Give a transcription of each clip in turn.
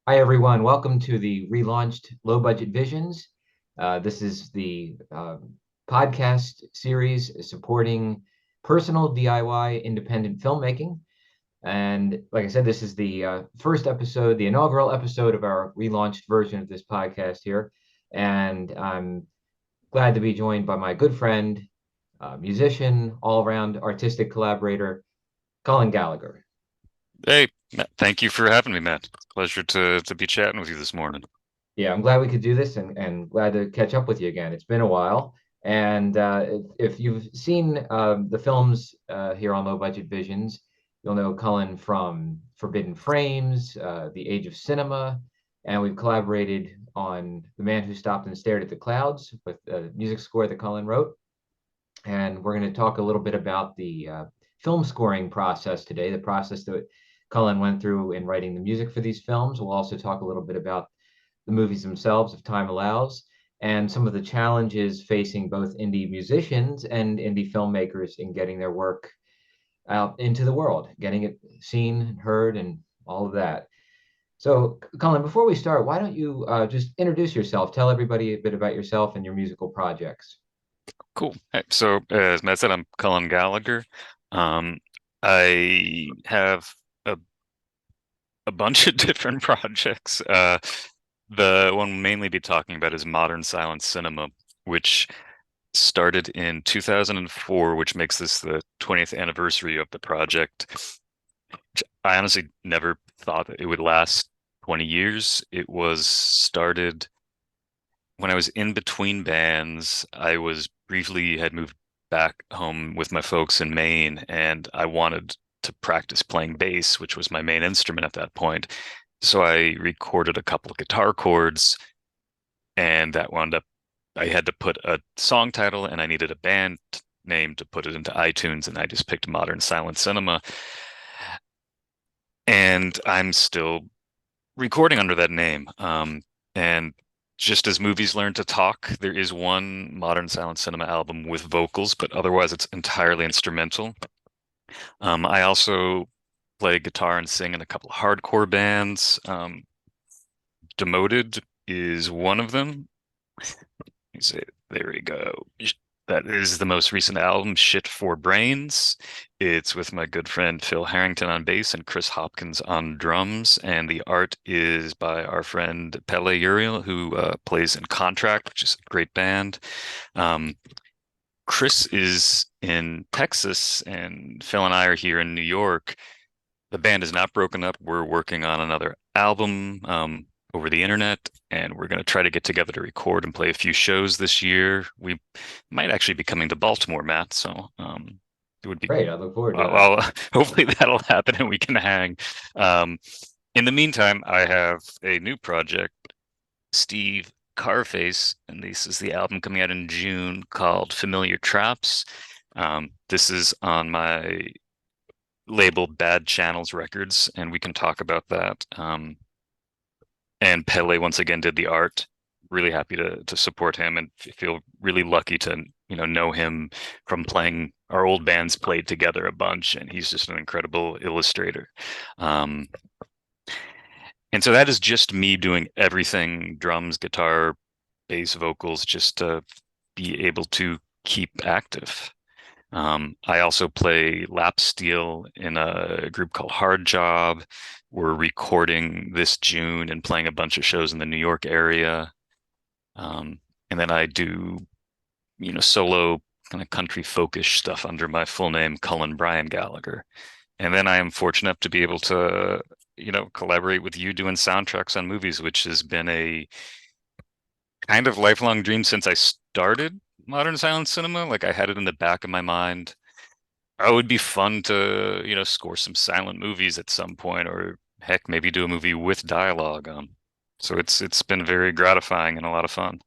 Hi, everyone. Welcome to the relaunched Low Budget Visions. This is the podcast series supporting personal DIY independent filmmaking. And like I said, this is the first episode, the inaugural episode of our relaunched version of this podcast here. And I'm glad to be joined by my good friend, musician, all around artistic collaborator, Cullen Gallagher. Hey, Matt, thank you for having me, Matt. Pleasure to be chatting with you this morning. Yeah, I'm glad we could do this and glad to catch up with you again. It's been a while. And if you've seen the films here on Low Budget Visions, you'll know Cullen from Forbidden Frames, The Age of Cinema, and we've collaborated on The Man Who Stopped and Stared at the Clouds with a music score that Cullen wrote. And we're going to talk a little bit about the film scoring process today, the process that Cullen went through in writing the music for these films. We'll also talk a little bit about the movies themselves, if time allows, and some of the challenges facing both indie musicians and indie filmmakers in getting their work out into the world, getting it seen, heard, and all of that. So, Colin, before we start, why don't you just introduce yourself? Tell everybody a bit about yourself and your musical projects. Cool. Hey, so, as Matt said, I'm Cullen Gallagher. Um, I have a bunch of different projects. The one we'll mainly be talking about is modern silent cinema, which started in 2004, which makes this the 20th anniversary of the project. I honestly never thought that it would last 20 years. It was started when I was in between bands. I was briefly had moved back home with my folks in Maine, and I wanted to practice playing bass, which was my main instrument at that point. So I recorded a couple of guitar chords, and that wound up, I had to put a song title and I needed a band name to put it into iTunes, and I just picked Modern Silent Cinema. And I'm still recording under that name. And just as movies learn to talk, there is one modern silent cinema album with vocals, but otherwise it's entirely instrumental. I also play guitar and sing in a couple of hardcore bands. Demoted is one of them. You say, there we go. That is the most recent album, Shit for Brains. It's with my good friend Phil Harrington on bass and Chris Hopkins on drums. And the art is by our friend Pele Uriel, who plays in Contract, which is a great band. Um, Chris is in Texas, and Phil and I are here in New York. The band is not broken up. We're working on another album over the internet, and we're going to try to get together to record and play a few shows this year. We might actually be coming to Baltimore, Matt. So it would be, Great, I look forward to that. well, hopefully that'll happen and we can hang. Um, in the meantime, I have a new project, Steve Carface, and this is the album coming out in June called Familiar Traps. This is on my label Bad Channels Records, and we can talk about that. And Pele once again did the art. Really happy to support him, and feel really lucky to know him from playing. Our old bands played together a bunch, and he's just an incredible illustrator. Um, and so that is just me doing everything: drums, guitar, bass, vocals, just to be able to keep active. I also play lap steel in a group called Hard Job. We're recording this June and playing a bunch of shows in the New York area. And then I do, solo kind of country folkish stuff under my full name, Cullen Brian Gallagher. And then I am fortunate enough to be able to, collaborate with you doing soundtracks on movies, which has been a kind of lifelong dream since I started modern silent cinema. Like I had it in the back of my mind. Oh, it would be fun to, score some silent movies at some point, or heck, maybe do a movie with dialogue. So it's been very gratifying and a lot of fun.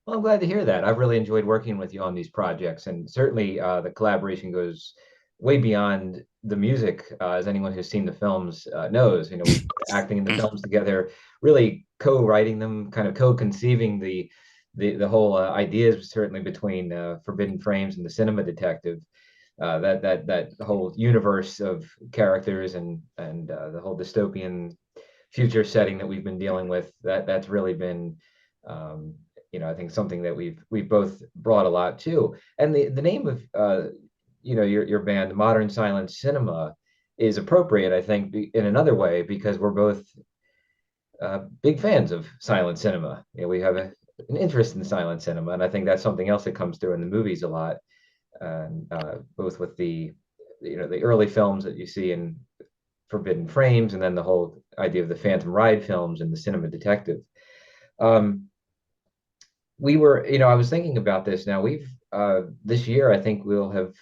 Well, I'm glad to hear that. I've really enjoyed working with you on these projects, and certainly the collaboration goes way beyond the music, as anyone who's seen the films knows. Acting in the films together, really co-writing them, kind of co-conceiving the whole ideas, certainly between Forbidden Frames and the Cinema Detective. That whole universe of characters and the whole dystopian future setting that we've been dealing with, that's really been, um, I think something that we've both brought a lot to. And the name of your band, Modern Silent Cinema, is appropriate, I think, in another way because we're both big fans of silent cinema. We have an interest in silent cinema, and I think that's something else that comes through in the movies a lot, both with the early films that you see in Forbidden Frames, and then the whole idea of the Phantom Ride films and the cinema detective. Um, I was thinking about this. Now this year, I think we'll have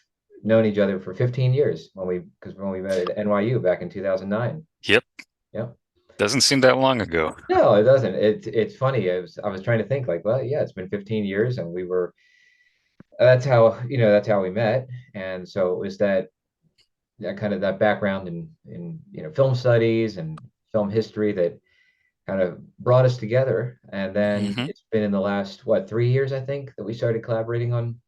known each other for 15 years because when we met at NYU back in 2009. Yep. Yeah. Doesn't seem that long ago. No, it doesn't. It's funny. I was trying to think like, well, yeah, it's been 15 years and we were that's how we met. And so it was that kind of that background in film studies and film history that kind of brought us together. And then Hmm. it's been in the last, what, 3 years, I think, that we started collaborating on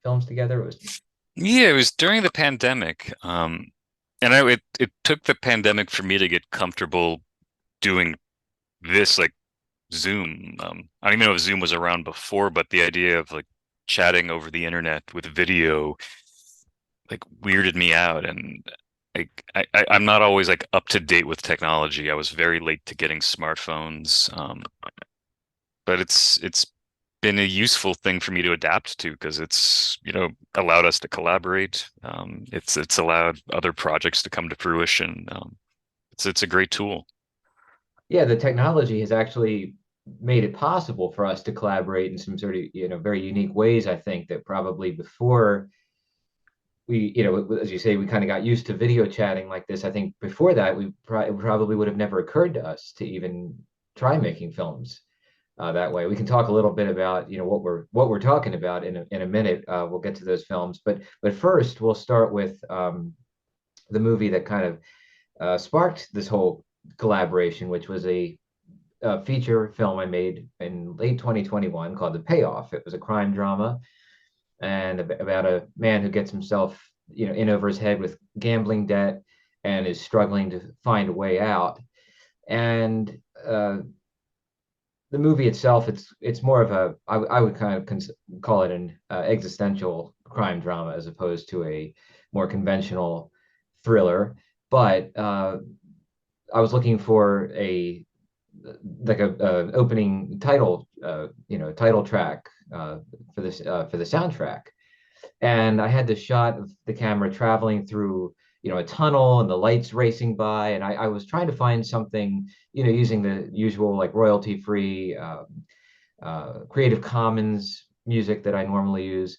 films together. It was Yeah, it was during the pandemic. And it took the pandemic for me to get comfortable doing this, like Zoom. I don't even know if Zoom was around before, but the idea of like chatting over the internet with video like weirded me out. And I'm not always like up to date with technology. I was very late to getting smartphones. But it's been a useful thing for me to adapt to because it's, allowed us to collaborate. It's allowed other projects to come to fruition. It's a great tool. Yeah, the technology has actually made it possible for us to collaborate in some sort of, very unique ways, I think, that probably before as you say, we kind of got used to video chatting like this. I think before that, it probably would have never occurred to us to even try making films that way. We can talk a little bit about, what we're talking about in a minute. We'll get to those films, but first we'll start with the movie that kind of sparked this whole collaboration, which was a feature film I made in late 2021 called The Payoff. It was a crime drama and about a man who gets himself, in over his head with gambling debt and is struggling to find a way out. And the movie itself, it's more of I would kind of call it an existential crime drama as opposed to a more conventional thriller. But I was looking for a like a opening title track for the soundtrack, and I had this shot of the camera traveling through, a tunnel and the lights racing by, and I was trying to find something, using the usual like royalty free Creative Commons music that I normally use.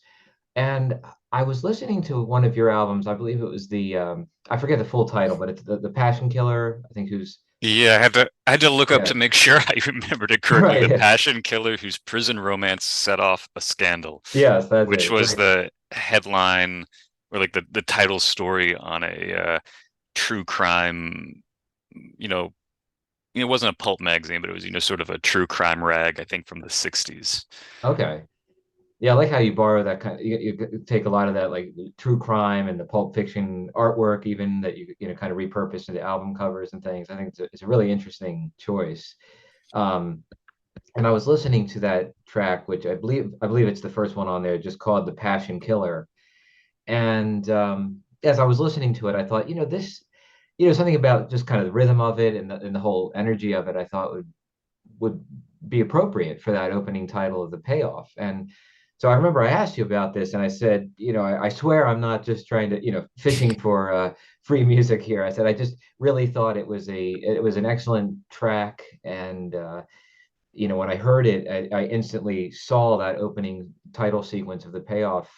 And I was listening to one of your albums. I believe it was I forget the full title, but it's the Passion Killer, I think, who's, Yeah, I had to look up yeah. to make sure I remembered it correctly. The Right. passion killer whose prison romance set off a scandal, Yes, that's which it. was Great. the headline or like the title story on a true crime, you know, it wasn't a pulp magazine, but it was, sort of a true crime rag, I think from the 60s. Okay. Yeah, I like how you borrow that kind of, you take a lot of that like true crime and the Pulp Fiction artwork, even that kind of repurpose into album covers and things. I think it's a really interesting choice. Um, and I was listening to that track, which I believe it's the first one on there, just called "The Passion Killer." And as I was listening to it, I thought, something about just kind of the rhythm of it and the whole energy of it, I thought would be appropriate for that opening title of The Payoff. And so I remember I asked you about this, and I said, I swear I'm not just trying to, fishing for free music here. I said I just really thought it was an excellent track, and when I heard it, I instantly saw that opening title sequence of The Payoff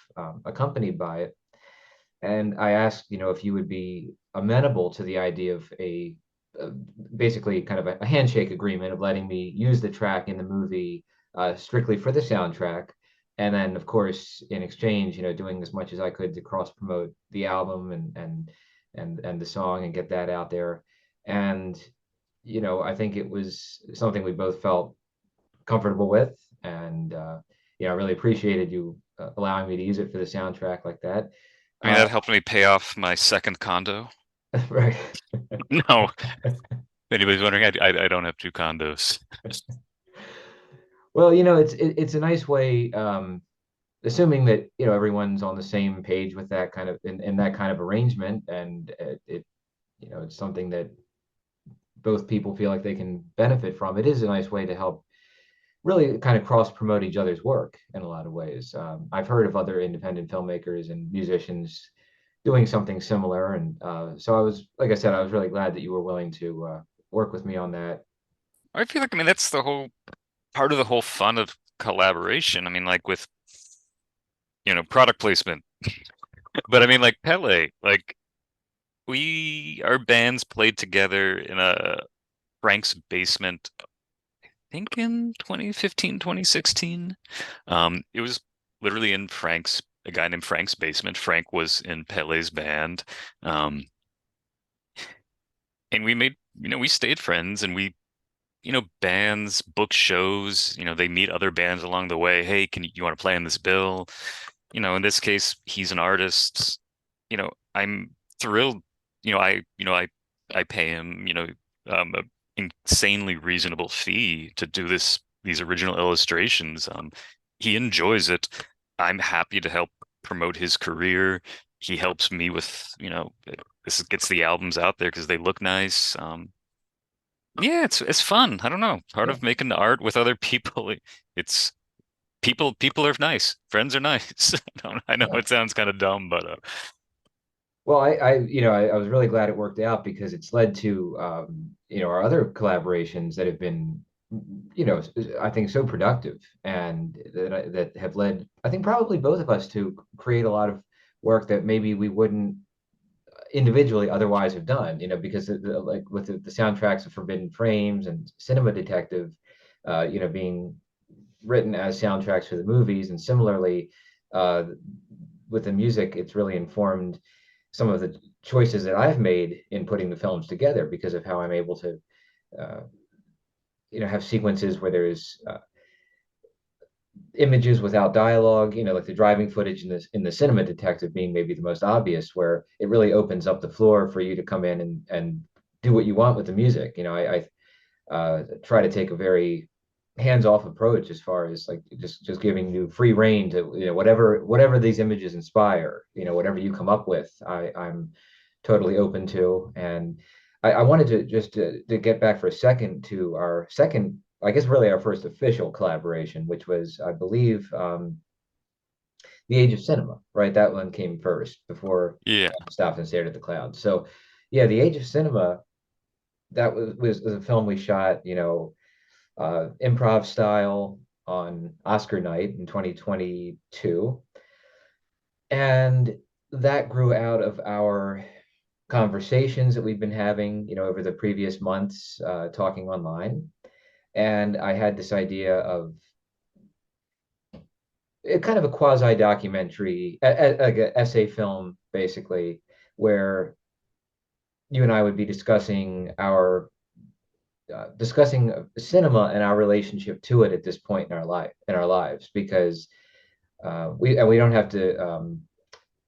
accompanied by it. And I asked, if you would be amenable to the idea of uh, basically kind of a handshake agreement of letting me use the track in the movie strictly for the soundtrack. And then, of course, in exchange, doing as much as I could to cross promote the album and the song and get that out there. And, I think it was something we both felt comfortable with. And, I really appreciated you allowing me to use it for the soundtrack like that. I mean, Uh, that helped me pay off my second condo. right. No, anybody's wondering, I don't have two condos. Well, it's a nice way, assuming that everyone's on the same page with that kind of in that kind of arrangement, and it's something that both people feel like they can benefit from. It is a nice way to help really kind of cross promote each other's work in a lot of ways. I've heard of other independent filmmakers and musicians doing something similar, and so like I said, I was really glad that you were willing to work with me on that. I feel like, I mean, that's the whole part of the whole fun of collaboration. I mean, like with, product placement. But I mean, like Pele, like our bands played together in a Frank's basement, I think in 2015, 2016. It was literally in a guy named Frank's basement. Frank was in Pele's band. Um, and we stayed friends, and bands book shows, they meet other bands along the way. Hey, you want to play in this bill? In this case, he's an artist. I'm thrilled. I pay him, a insanely reasonable fee to do these original illustrations. He enjoys it. I'm happy to help promote his career. He helps me with, this gets the albums out there because they look nice. Yeah, it's fun. I don't know. Part Yeah. of making the art with other people, it's people are nice. Friends are nice. I know Yeah. it sounds kind of dumb, but Well, I was really glad it worked out because it's led to, our other collaborations that have been, I think so productive and that have led, I think probably both of us to create a lot of work that maybe we wouldn't individually otherwise have done, because like with the soundtracks of Forbidden Frames and Cinema Detective, being written as soundtracks for the movies, and similarly, uh, with the music, it's really informed some of the choices that I've made in putting the films together because of how I'm able to, uh, have sequences where there's images without dialogue, like the driving footage in the Cinema Detective being maybe the most obvious, where it really opens up the floor for you to come in and do what you want with the music. I try to take a very hands-off approach as far as like just giving you free reign to whatever these images inspire, whatever you come up with, I'm totally open to. And I wanted to just to get back for a second to our second, I guess really our first official collaboration, which was, I believe, The Age of Cinema, right? That one came first before yeah. Stopped and Stared at the Clouds. So yeah, The Age of Cinema, that was a film we shot, improv style on Oscar night in 2022. And that grew out of our conversations that we've been having, over the previous months, talking online. And I had this idea of kind of a quasi documentary, like an essay film, basically, where you and I would be discussing cinema and our relationship to it at this point in our lives, because we don't have to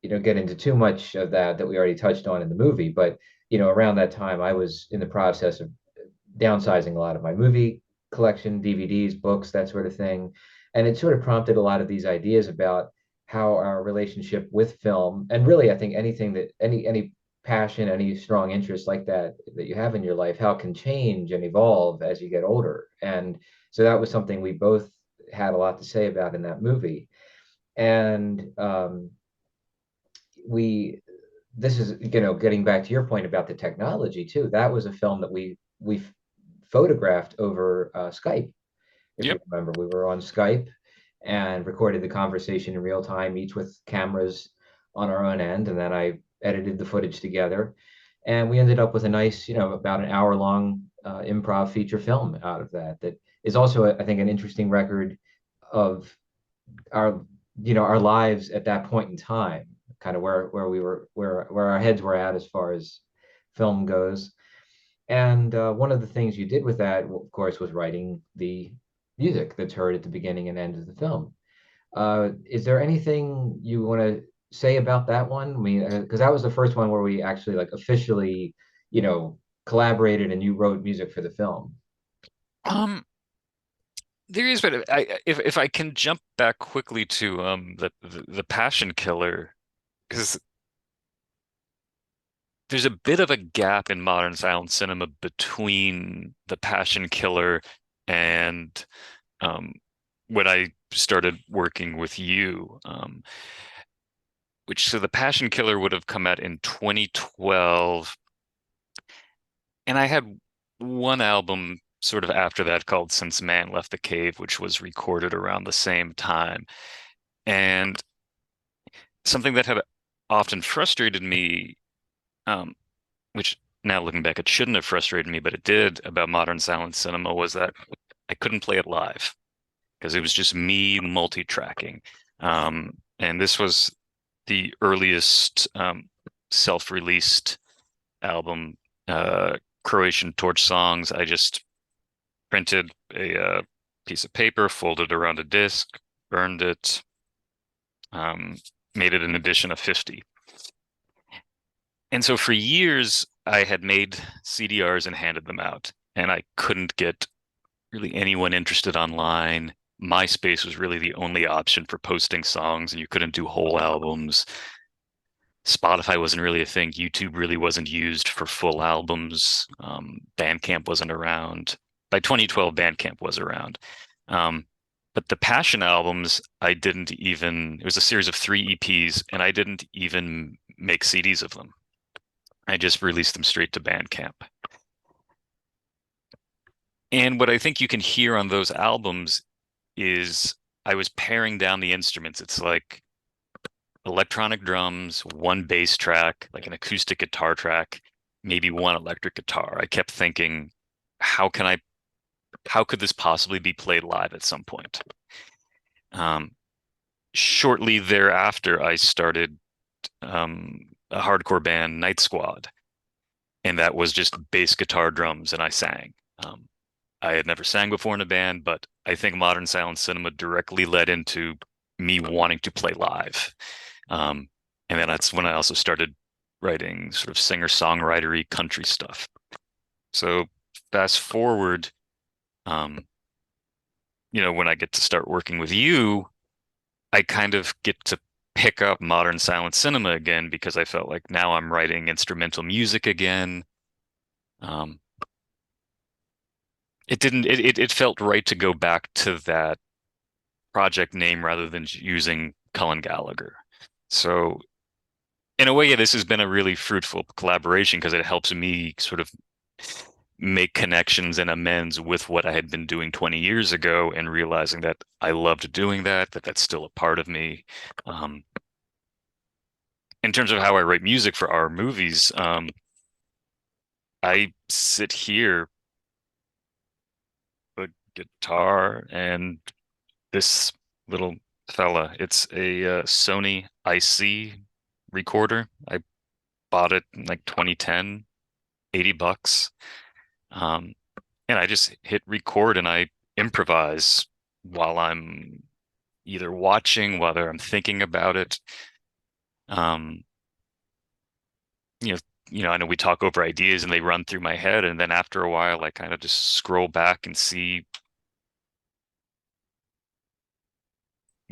get into too much of that we already touched on in the movie. But around that time, I was in the process of downsizing a lot of my movie collection, DVDs, books, that sort of thing. And it sort of prompted a lot of these ideas about how our relationship with film, and really, I think anything that any passion, any strong interest like that you have in your life, how it can change and evolve as you get older. And so that was something we both had a lot to say about in that movie. And we this is getting back to your point about the technology too. That was a film that we photographed over Skype. If you Yep. remember, we were on Skype and recorded the conversation in real time, each with cameras on our own end, and then I edited the footage together, and we ended up with a nice, about an hour long improv feature film out of that. That is also, I think, an interesting record of our our lives at that point in time, kind of where we were, where our heads were at as far as film goes. And one of the things you did with that, of course, was writing the music that's heard at the beginning and end of the film. Is there anything you want to say about that one? I mean, because that was the first one where we actually like officially, you know collaborated and you wrote music for the film. Um, there is, but if I can jump back quickly to the Passion Killer, because there's a bit of a gap in modern silent cinema between the Passion Killer and um, when I started working with you, which so the Passion Killer would have come out in 2012, and I had one album sort of after that called Since Man Left the Cave, which was recorded around the same time. And something that had often frustrated me, um, which now looking back, it shouldn't have frustrated me, but it did about modern silent cinema, was that I couldn't play it live because it was just me multi-tracking. And this was the earliest self-released album, Croatian Torch Songs. I just printed a piece of paper, folded around a disc, burned it, um, made it an edition of 50. And so for years, I had made CDRs and handed them out, and I couldn't get really anyone interested online. MySpace was really the only option for posting songs, and you couldn't do whole albums. Spotify wasn't really a thing. YouTube really wasn't used for full albums. Bandcamp wasn't around. By 2012, Bandcamp was around. Um, but the Passion albums, I didn't even, it was a series of 3 EPs, and I didn't even make CDs of them. I just released them straight to Bandcamp. And what I think you can hear on those albums is I was paring down the instruments. It's like electronic drums, one bass track, like an acoustic guitar track, maybe one electric guitar. I kept thinking, how can I, how could this possibly be played live at some point? Um, Shortly thereafter, I started a hardcore band, Night Squad, and that was just bass guitar drums, and I sang. I had never sang before in a band, but I think modern silent cinema directly led into me wanting to play live. Um, and then that's when I also started writing sort of singer-songwritery country stuff. So fast forward, um, when I get to start working with you, I kind of get to pick up modern silent cinema again because I felt like now I'm writing instrumental music again. Um, it felt right to go back to that project name rather than using Cullen Gallagher. So in a way, yeah, this has been a really fruitful collaboration because it helps me sort of make connections and amends with what I had been doing 20 years ago and realizing that I loved doing that, that's still a part of me. Um, in terms of how I write music for our movies, I sit here, a guitar, and this little fella. It's a Sony IC recorder. I bought it in like 2010, $80. Um, and I just hit record and I improvise while I'm either watching, whether I'm thinking about it. Um, you know, I know we talk over ideas and they run through my head, and then after a while, I kind of just scroll back and see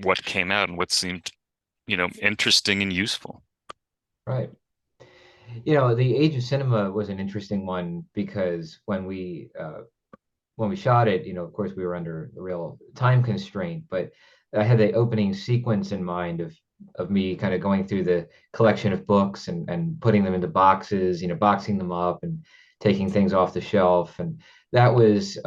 what came out and what seemed, interesting and useful. Right. The age of cinema was an interesting one because when we shot it, of course, we were under a real time constraint, but I had the opening sequence in mind of me kind of going through the collection of books and putting them into boxes, boxing them up and taking things off the shelf. And that was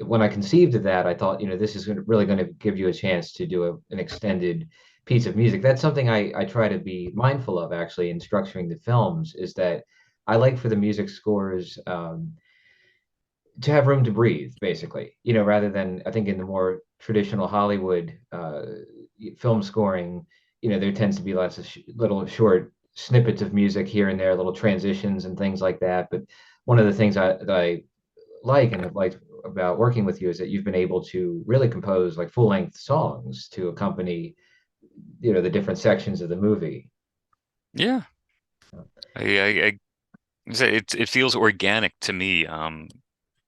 when I conceived of that, I thought, this is really going to give you a chance to do an extended piece of music. That's something I try to be mindful of actually in structuring the films, is that I like for the music scores to have room to breathe, basically, rather than I think in the more traditional Hollywood film scoring, there tends to be lots of little short snippets of music here and there, little transitions and things like that. But one of the things that I like and have liked about working with you is that you've been able to really compose like full length songs to accompany, the different sections of the movie. Yeah, I It feels organic to me.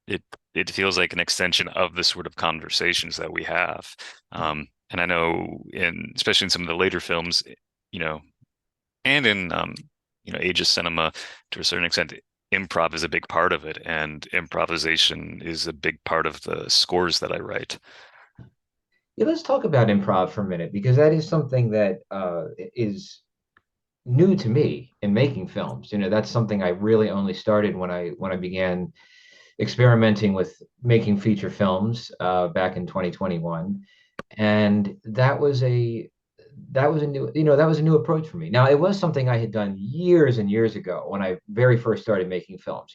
It it feels like an extension of the sort of conversations that we have. And I know especially in some of the later films, you know, and in ageist cinema to a certain extent, improv is a big part of it, and improvisation is a big part of the scores that I write. Yeah, let's talk about improv for a minute because that is something that is new to me in making films. That's something I really only started when I began experimenting with making feature films back in 2021, and that was a new approach for me. Now, it was something I had done years and years ago when I very first started making films.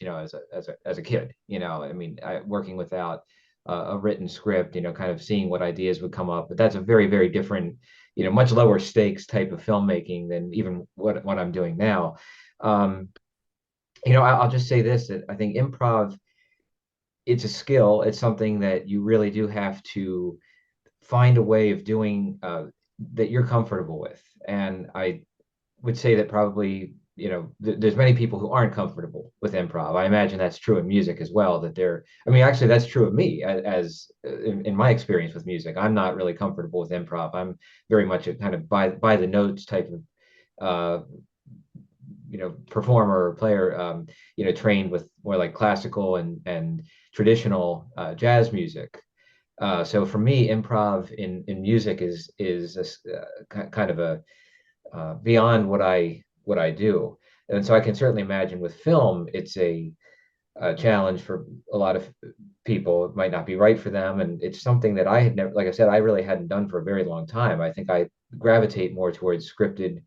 As a kid. I mean, working without a written script. Kind of seeing what ideas would come up. But that's a very, very different, much lower stakes type of filmmaking than even what I'm doing now. Um, I'll just say this: that I think improv, it's a skill. It's something that you really do have to find a way of doing that you're comfortable with. And I would say that probably, there's many people who aren't comfortable with improv. I imagine that's true in music as well, I mean, actually, that's true of me as in my experience with music. I'm not really comfortable with improv. I'm very much a kind of by the notes type of, uh, performer or player, trained with more like classical and traditional jazz music. So for me, improv in music is kind of a beyond what I do, and so I can certainly imagine with film, it's a challenge for a lot of people. It might not be right for them, and it's something that I had never, like I said, I really hadn't done for a very long time. I think I gravitate more towards scripted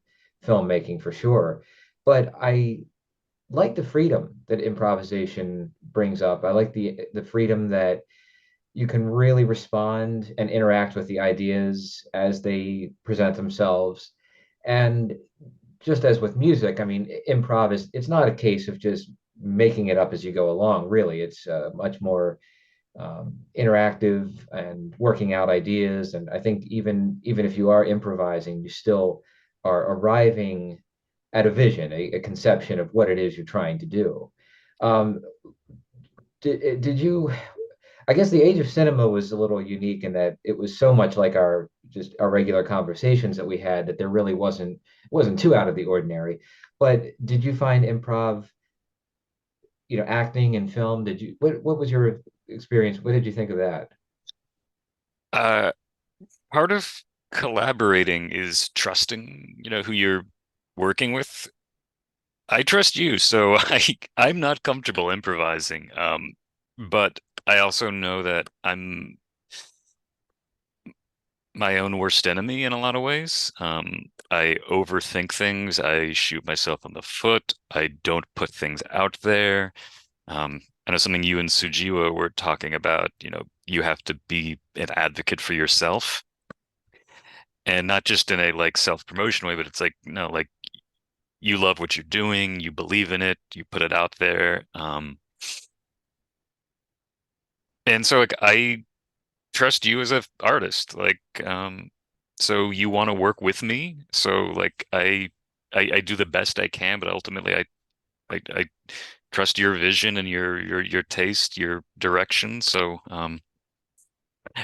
filmmaking for sure, but I like the freedom that improvisation brings up. I like the freedom that you can really respond and interact with the ideas as they present themselves. And just as with music, I mean, improv it's not a case of just making it up as you go along. Really, it's much more interactive and working out ideas. And I think even if you are improvising, you still are arriving at a vision, a conception of what it is you're trying to do. Um, did you I guess the age of cinema was a little unique in that it was so much like our regular conversations that we had that there really wasn't too out of the ordinary. But did you find improv, acting in film? What was your experience? What did you think of that? Uh, Part of collaborating is trusting, who you're working with. I trust you, so I'm not comfortable improvising. But I also know that I'm my own worst enemy in a lot of ways. I overthink things. I shoot myself in the foot. I don't put things out there. I know something you and Sujiwa were talking about, you have to be an advocate for yourself and not just in a like self-promotion way, but it's like, no, like you love what you're doing, you believe in it, you put it out there. And so like I trust you as an artist. So you want to work with me. So like I do the best I can, but ultimately I trust your vision and your taste, your direction. So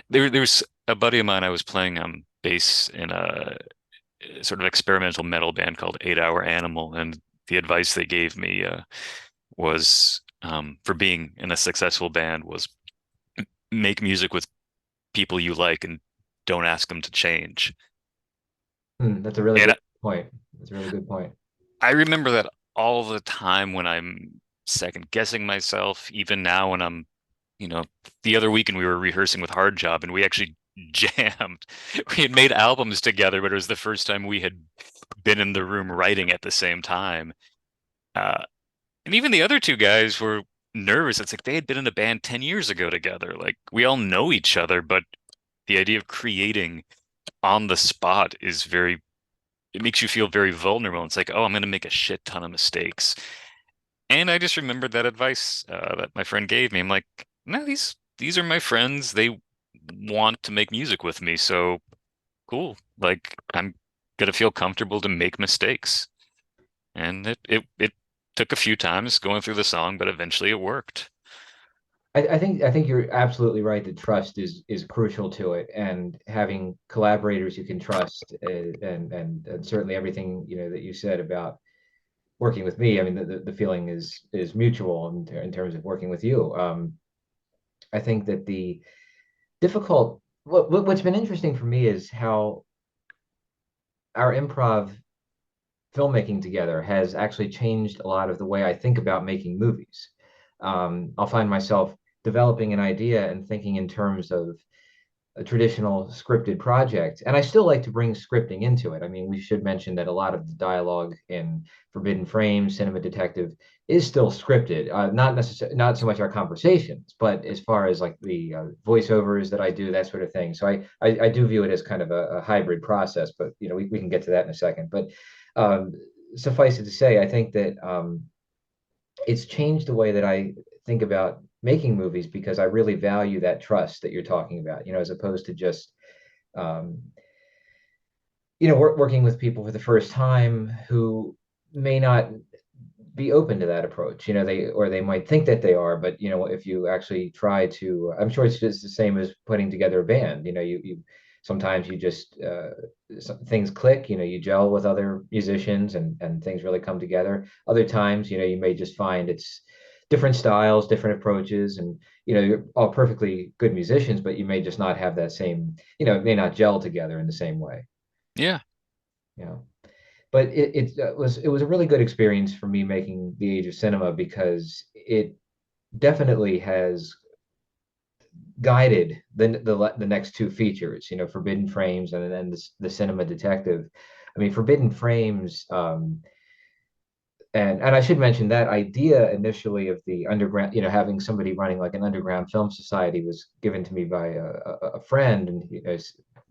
there's a buddy of mine. I was playing bass in a sort of experimental metal band called 8 Hour Animal, and the advice they gave me was for being in a successful band was make music with people you like and don't ask them to change. That's a really And good point. That's a really good point. I remember that all the time when I'm second guessing myself, even now when I'm, you know, the other weekend we were rehearsing with Hard Job and we actually jammed. We had made albums together, but it was the first time we had been in the room writing at the same time. Uh, and even the other two guys were nervous. It's like they had been in a band 10 years ago together. Like we all know each other, but the idea of creating on the spot is it makes you feel very vulnerable. It's like, oh, I'm going to make a shit ton of mistakes. And I just remembered that advice that my friend gave me. I'm like, no, these are my friends. They want to make music with me. So cool. Like I'm gonna feel comfortable to make mistakes. And it Took a few times going through the song, but eventually it worked. I think you're absolutely right that trust is crucial to it, and having collaborators you can trust, and certainly everything that you said about working with me. I mean, the feeling is mutual in terms of working with you. I think that the difficult what's been interesting for me is how our improv filmmaking together has actually changed a lot of the way I think about making movies. I'll find myself developing an idea and thinking in terms of a traditional scripted project. And I still like to bring scripting into it. I mean, we should mention that a lot of the dialogue in Forbidden Frames, Cinema Detective is still scripted. Not necessarily, not so much our conversations, but as far as like the voiceovers that I do, that sort of thing. So I do view it as kind of a hybrid process, but we can get to that in a second. But um, suffice it to say, I think that it's changed the way that I think about making movies because I really value that trust that you're talking about, as opposed to just, um, working with people for the first time who may not be open to that approach. They might think that they are, but if you actually try to, I'm sure it's just the same as putting together a band. You sometimes you just things click. You gel with other musicians, and things really come together. Other times, you may just find it's different styles, different approaches, and you're all perfectly good musicians, but you may just not have that same, it may not gel together in the same way. Yeah. You know but it was a really good experience for me making The Age of Cinema because it definitely has guided the next two features, Forbidden Frames and then the Cinema Detective. I mean, Forbidden Frames, and I should mention that idea initially of the underground, having somebody running like an underground film society was given to me by a friend, and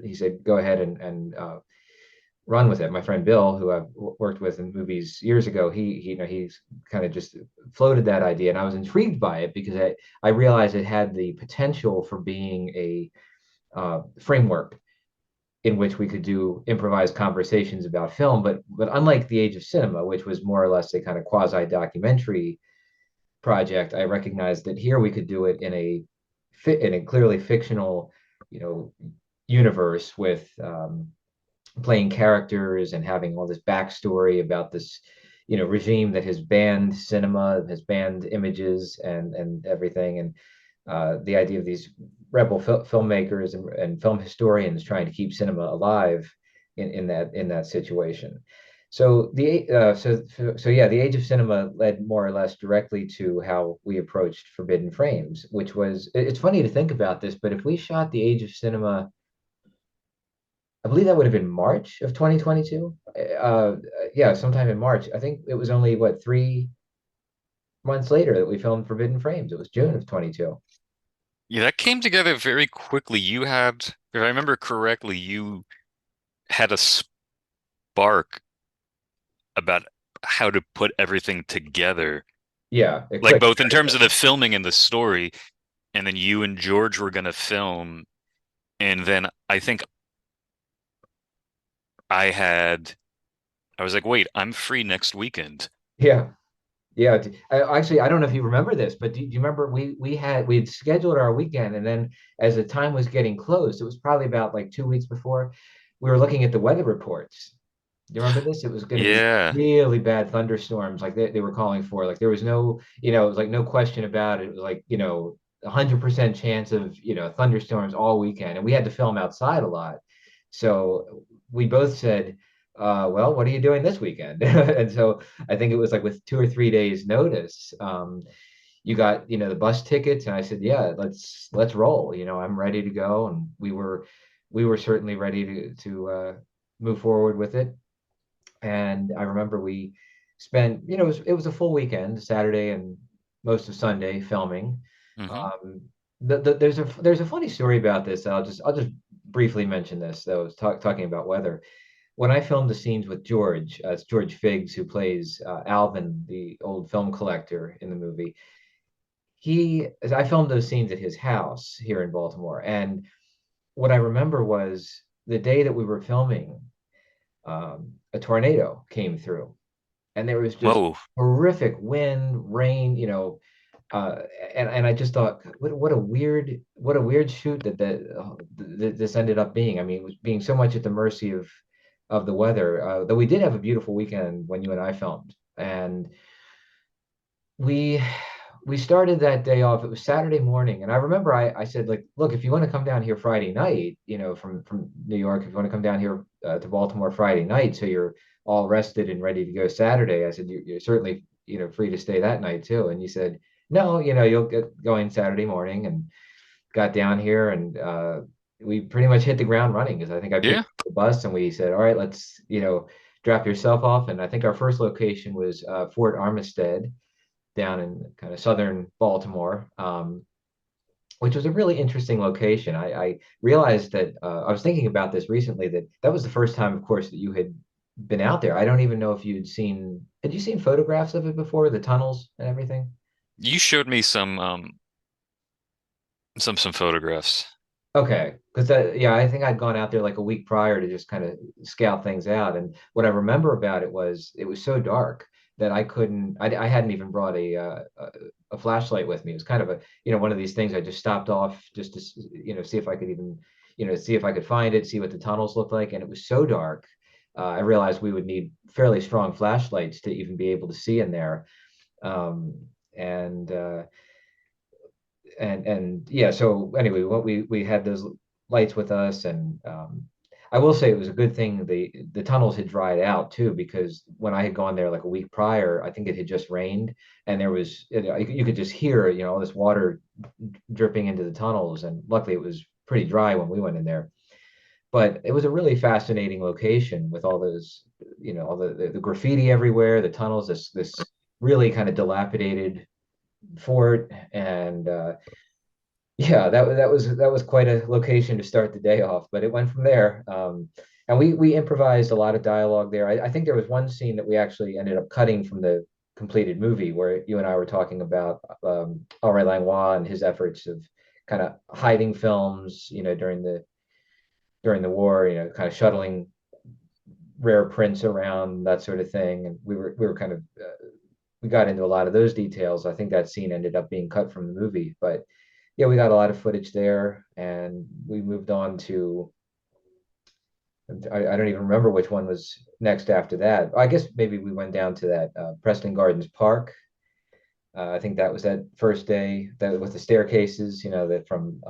he said, go ahead and run with it. My friend Bill, who I've worked with in movies years ago, he's kind of just floated that idea, and I was intrigued by it because I realized it had the potential for being a framework in which we could do improvised conversations about film. But unlike The Age of Cinema, which was more or less a kind of quasi documentary project, I recognized that here we could do it in a clearly fictional, you know, universe with playing characters and having all this backstory about this regime that has banned cinema, has banned images and everything, and the idea of these rebel filmmakers and film historians trying to keep cinema alive in that situation. So yeah, the Age of Cinema led more or less directly to how we approached Forbidden Frames, which was, it's funny to think about this, but if we shot the Age of Cinema, I believe that would have been March of 2022. Yeah, sometime in March. I think it was only what, 3 months later that we filmed Forbidden Frames. It was June of 22. Yeah, that came together very quickly. You had, if I remember correctly, you had a spark about how to put everything together, Yeah, it like clicked both in very terms of the quickly. filming and the story. And then you and George were going to film. And then I think I had, I was like, wait, I'm free next weekend. Yeah, yeah. Actually, I don't know if you remember this, but do you remember we had scheduled our weekend, and then as the time was getting close, it was probably about like 2 weeks before, we were looking at the weather reports. Do you remember this? It was going to be Yeah. really bad thunderstorms, like they were calling for. Like there was no, it was like no question about it. It was like, 100% chance of, thunderstorms all weekend. And we had to film outside a lot. So we both said, well, what are you doing this weekend? And so I think it was like with 2 or 3 days notice, you got, the bus tickets. And I said, yeah, let's roll. I'm ready to go. And we were certainly ready to move forward with it. And I remember we spent, it was a full weekend, Saturday and most of Sunday filming. Hmm. Um, there's a funny story about this. I'll just briefly mention this. Though I was talking about weather. When I filmed the scenes with George, it's George Figs who plays Alvin, the old film collector in the movie. I filmed those scenes at his house here in Baltimore, and what I remember was the day that we were filming, a tornado came through, and there was just Whoa. horrific wind, rain, uh, and I just thought, what a weird shoot that this ended up being. I mean, it was being so much at the mercy of the weather. Though we did have a beautiful weekend when you and I filmed, and we we started that day off. It was Saturday morning, and I remember I said, like, look, if you want to come down here Friday night, from New York, if you want to come down here to Baltimore Friday night, so you're all rested and ready to go Saturday, I said you're certainly free to stay that night too. And you said no, you'll get going Saturday morning, and got down here, and we pretty much hit the ground running because I think I Yeah. picked up the bus and we said, all right, let's drop yourself off. And I think our first location was Fort Armistead down in kind of southern Baltimore, which was a really interesting location. I realized that I was thinking about this recently, that was the first time, of course, that you had been out there. I don't even know if had you seen photographs of it before, the tunnels and everything? You showed me some photographs. Okay, because yeah, I think I'd gone out there like a week prior to just kind of scout things out, and what I remember about it was it was so dark that I couldn't. I hadn't even brought a flashlight with me. It was kind of a one of these things. I just stopped off just to see if I could even see if I could find it, see what the tunnels looked like, and it was so dark. I realized we would need fairly strong flashlights to even be able to see in there. Um, and yeah, so anyway, what we had those lights with us, and I will say it was a good thing the tunnels had dried out too, because when I had gone there like a week prior, I think it had just rained, and there was you could just hear all this water dripping into the tunnels, and luckily it was pretty dry when we went in there. But it was a really fascinating location with all those all the graffiti everywhere, the tunnels, this really kind of dilapidated fort, and yeah, that was quite a location to start the day off, but it went from there. And we improvised a lot of dialogue there. I think there was one scene that we actually ended up cutting from the completed movie where you and I were talking about Henri Langlois and his efforts of kind of hiding films, during the war, kind of shuttling rare prints around, that sort of thing. And we were kind of we got into a lot of those details. I think that scene ended up being cut from the movie, but yeah, we got a lot of footage there, and we moved on to. I don't even remember which one was next after that. I guess maybe we went down to that Preston Gardens Park. I think that was that first day that with the staircases, that from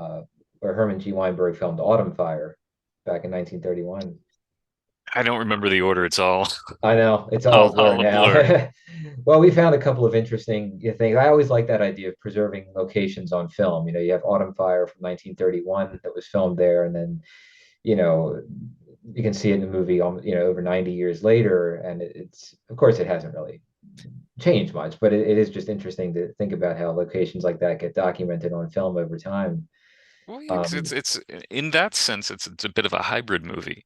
where Herman G. Weinberg filmed Autumn Fire back in 1931. I don't remember the order. It's all I know it's all a blur all a now. blur. Well, we found a couple of interesting things. I always like that idea of preserving locations on film. You have Autumn Fire from 1931 that was filmed there, and then you know you can see it in the movie, over 90 years later, and it's of course it hasn't really changed much, but it is just interesting to think about how locations like that get documented on film over time. Well, yeah, 'cause Um, it's in that sense, it's a bit of a hybrid movie.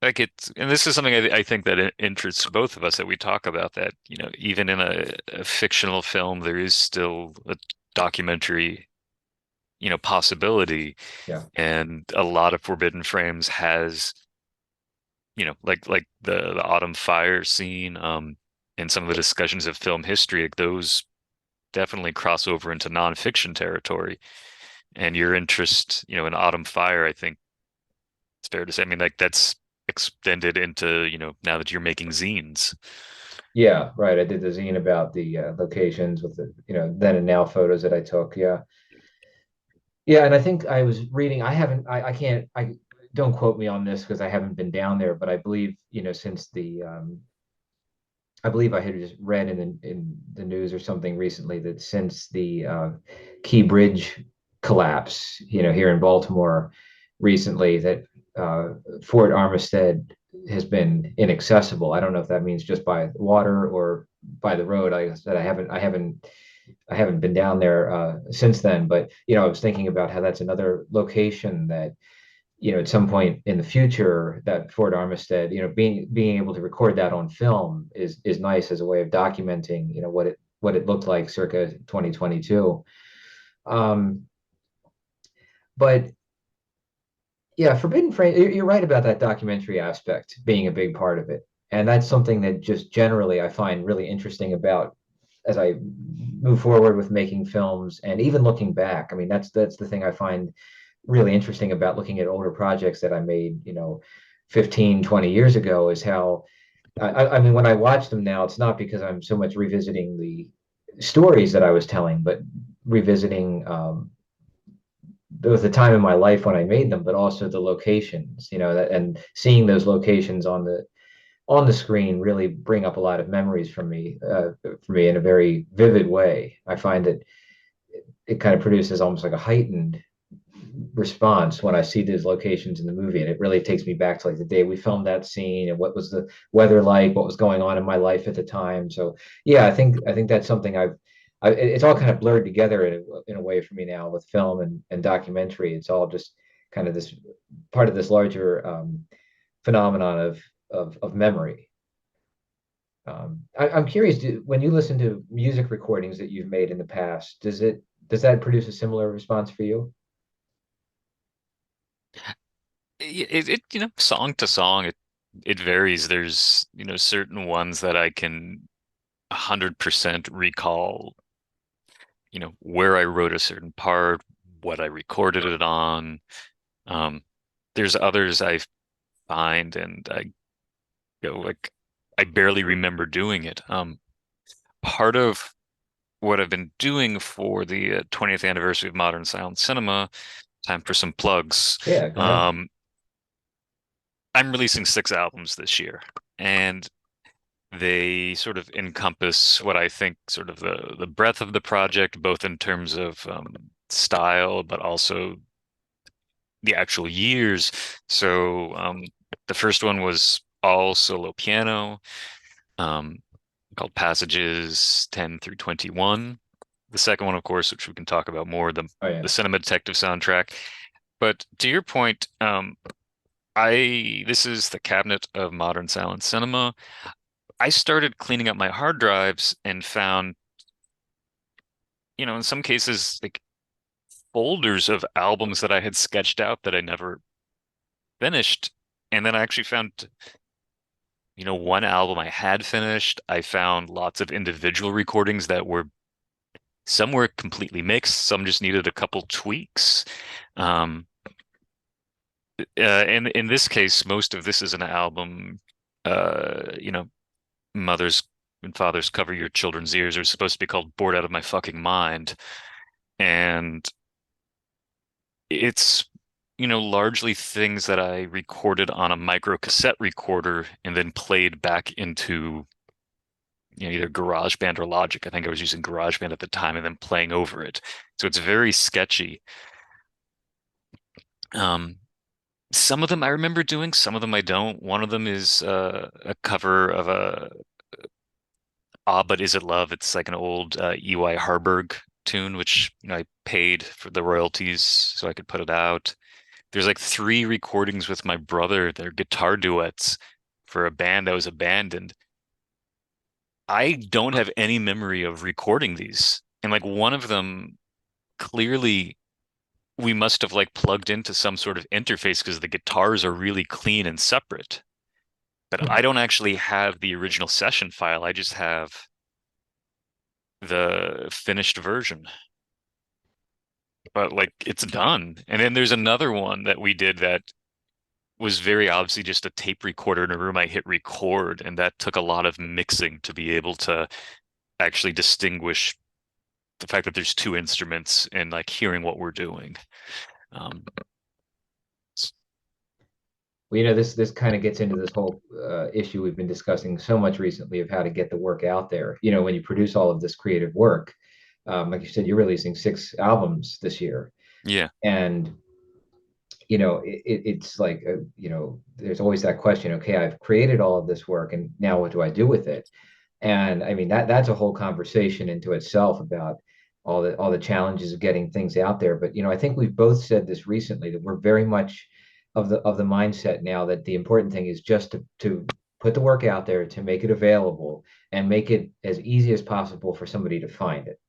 Like and this is something I think that interests both of us that we talk about that, even in a fictional film, there is still a documentary, possibility. yeah, And a lot of Forbidden Frames has, like the Autumn Fire scene, and some of the discussions of film history, like those definitely cross over into nonfiction territory. And your interest, in Autumn Fire, I think it's fair to say. I mean, like that's extended into, now that you're making zines. yeah, right. I did the zine about the locations with the then and now photos that I took. Yeah. Yeah, and I think I was reading, I haven't, I can't, I don't quote me on this because I haven't been down there, but I believe, since I believe I had just read in the news or something recently that since the Key Bridge collapse, here in Baltimore recently, that uh, Fort Armistead has been inaccessible. I don't know if that means just by water or by the road. I said I haven't been down there since then, but I was thinking about how that's another location that at some point in the future, that Fort Armistead, being able to record that on film is nice as a way of documenting, what it looked like circa 2022. Um, but yeah, Forbidden Frame, you're right about that documentary aspect being a big part of it. And that's something that just generally I find really interesting about as I move forward with making films and even looking back. I mean, that's the thing I find really interesting about looking at older projects that I made, 15, 20 years ago is how I mean, when I watch them now, it's not because I'm so much revisiting the stories that I was telling, but revisiting there was a time in my life when I made them, but also the locations, and seeing those locations on the screen really bring up a lot of memories for me in a very vivid way. I find that it kind of produces almost like a heightened response when I see these locations in the movie, and it really takes me back to like the day we filmed that scene and what was the weather like, what was going on in my life at the time. So yeah, I think that's something it's all kind of blurred together in a way for me now with film and documentary. It's all just kind of this part of this larger phenomenon of memory. I'm curious, when you listen to music recordings that you've made in the past, does that produce a similar response for you? Song to song, it varies. There's, certain ones that I can 100% recall, where I wrote a certain part, what I recorded it on. Um, there's others I find and I go like I barely remember doing it. Part of what I've been doing for the 20th anniversary of modern silent cinema, time for some plugs. Yeah, go ahead. Um, I'm releasing 6 albums this year, and they sort of encompass what I think sort of the breadth of the project, both in terms of style, but also the actual years. So the first one was all solo piano, um, called Passages 10 through 21. The second one, of course, which we can talk about more, Oh the yeah. Cinema Detective soundtrack. But to your point, I this is the cabinet of modern silent cinema. I started cleaning up my hard drives and found, in some cases, like folders of albums that I had sketched out that I never finished. And then I actually found, one album I had finished. I found lots of individual recordings that were some were completely mixed, some just needed a couple tweaks. Um, in this case, most of this is an album, mothers and fathers cover your children's ears are supposed to be called Bored Out of My Fucking Mind. And it's, largely things that I recorded on a micro cassette recorder and then played back into, either GarageBand or Logic. I think I was using GarageBand at the time and then playing over it. So it's very sketchy. Um, some of them I remember doing, some of them I don't. One of them is a cover of a Ah, But Is It Love? It's like an old EY Harburg tune, which, I paid for the royalties so I could put it out. There's like 3 recordings with my brother. They're guitar duets for a band that was abandoned. I don't have any memory of recording these. And like one of them, clearly we must have like plugged into some sort of interface because the guitars are really clean and separate. But Hmm. I don't actually have the original session file. I just have the finished version. But like it's done. And then there's another one that we did that was very obviously just a tape recorder in a room. I hit record, and that took a lot of mixing to be able to actually distinguish the fact that there's 2 instruments and like hearing what we're doing. Um, Well, this kind of gets into this whole issue we've been discussing so much recently of how to get the work out there. When you produce all of this creative work, like you said, you're releasing 6 albums this year, yeah. and it's like there's always that question. Okay, I've created all of this work, and now what do I do with it? And I mean that's a whole conversation into itself about all the challenges of getting things out there. But I think we've both said this recently that we're very much of the mindset now that the important thing is just to put the work out there, to make it available and make it as easy as possible for somebody to find it.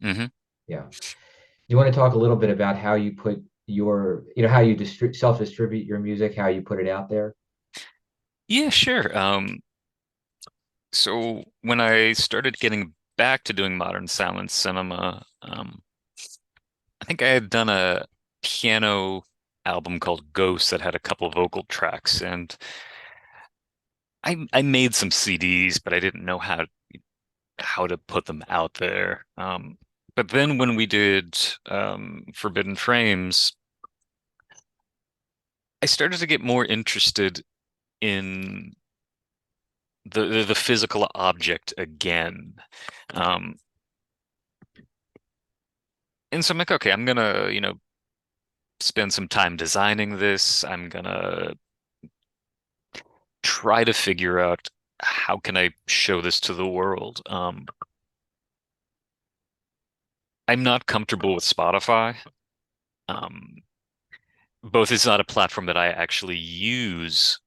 Hmm. Yeah. Do you want to talk a little bit about how you put how you self-distribute your music, how you put it out there? Yeah, sure. So when I started getting back to doing modern silent cinema, I think I had done a piano album called Ghost that had a couple vocal tracks, and I made some CDs, but I didn't know how to put them out there. But then when we did Forbidden Frames, I started to get more interested in the physical object again. Um, and so I'm like, okay, I'm gonna, spend some time designing this. I'm gonna try to figure out how can I show this to the world. I'm not comfortable with Spotify. Um, both is not a platform that I actually use,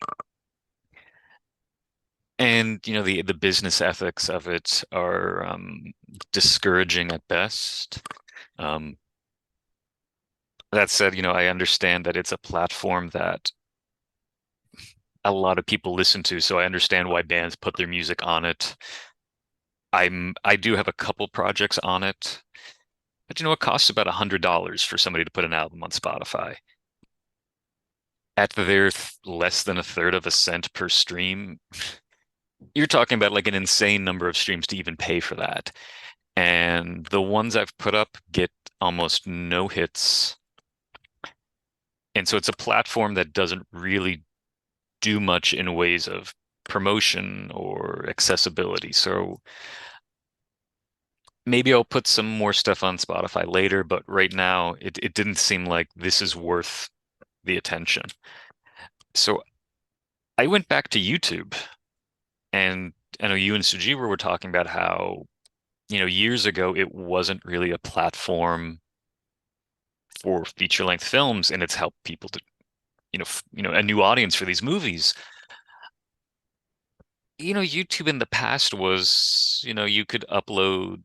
and the business ethics of it are discouraging at best. Um, that said, I understand that it's a platform that a lot of people listen to, so I understand why bands put their music on it. I do have a couple projects on it, but it costs about $100 for somebody to put an album on Spotify. At their less than a third of a cent per stream, you're talking about like an insane number of streams to even pay for that. And the ones I've put up get almost no hits. And so it's a platform that doesn't really do much in ways of promotion or accessibility. So maybe I'll put some more stuff on Spotify later, but right now it didn't seem like this is worth the attention. So I went back to YouTube, and I know you and Sujiwa were talking about how, years ago it wasn't really a platform for feature-length films, and it's helped people to, a new audience for these movies. YouTube in the past was, you could upload,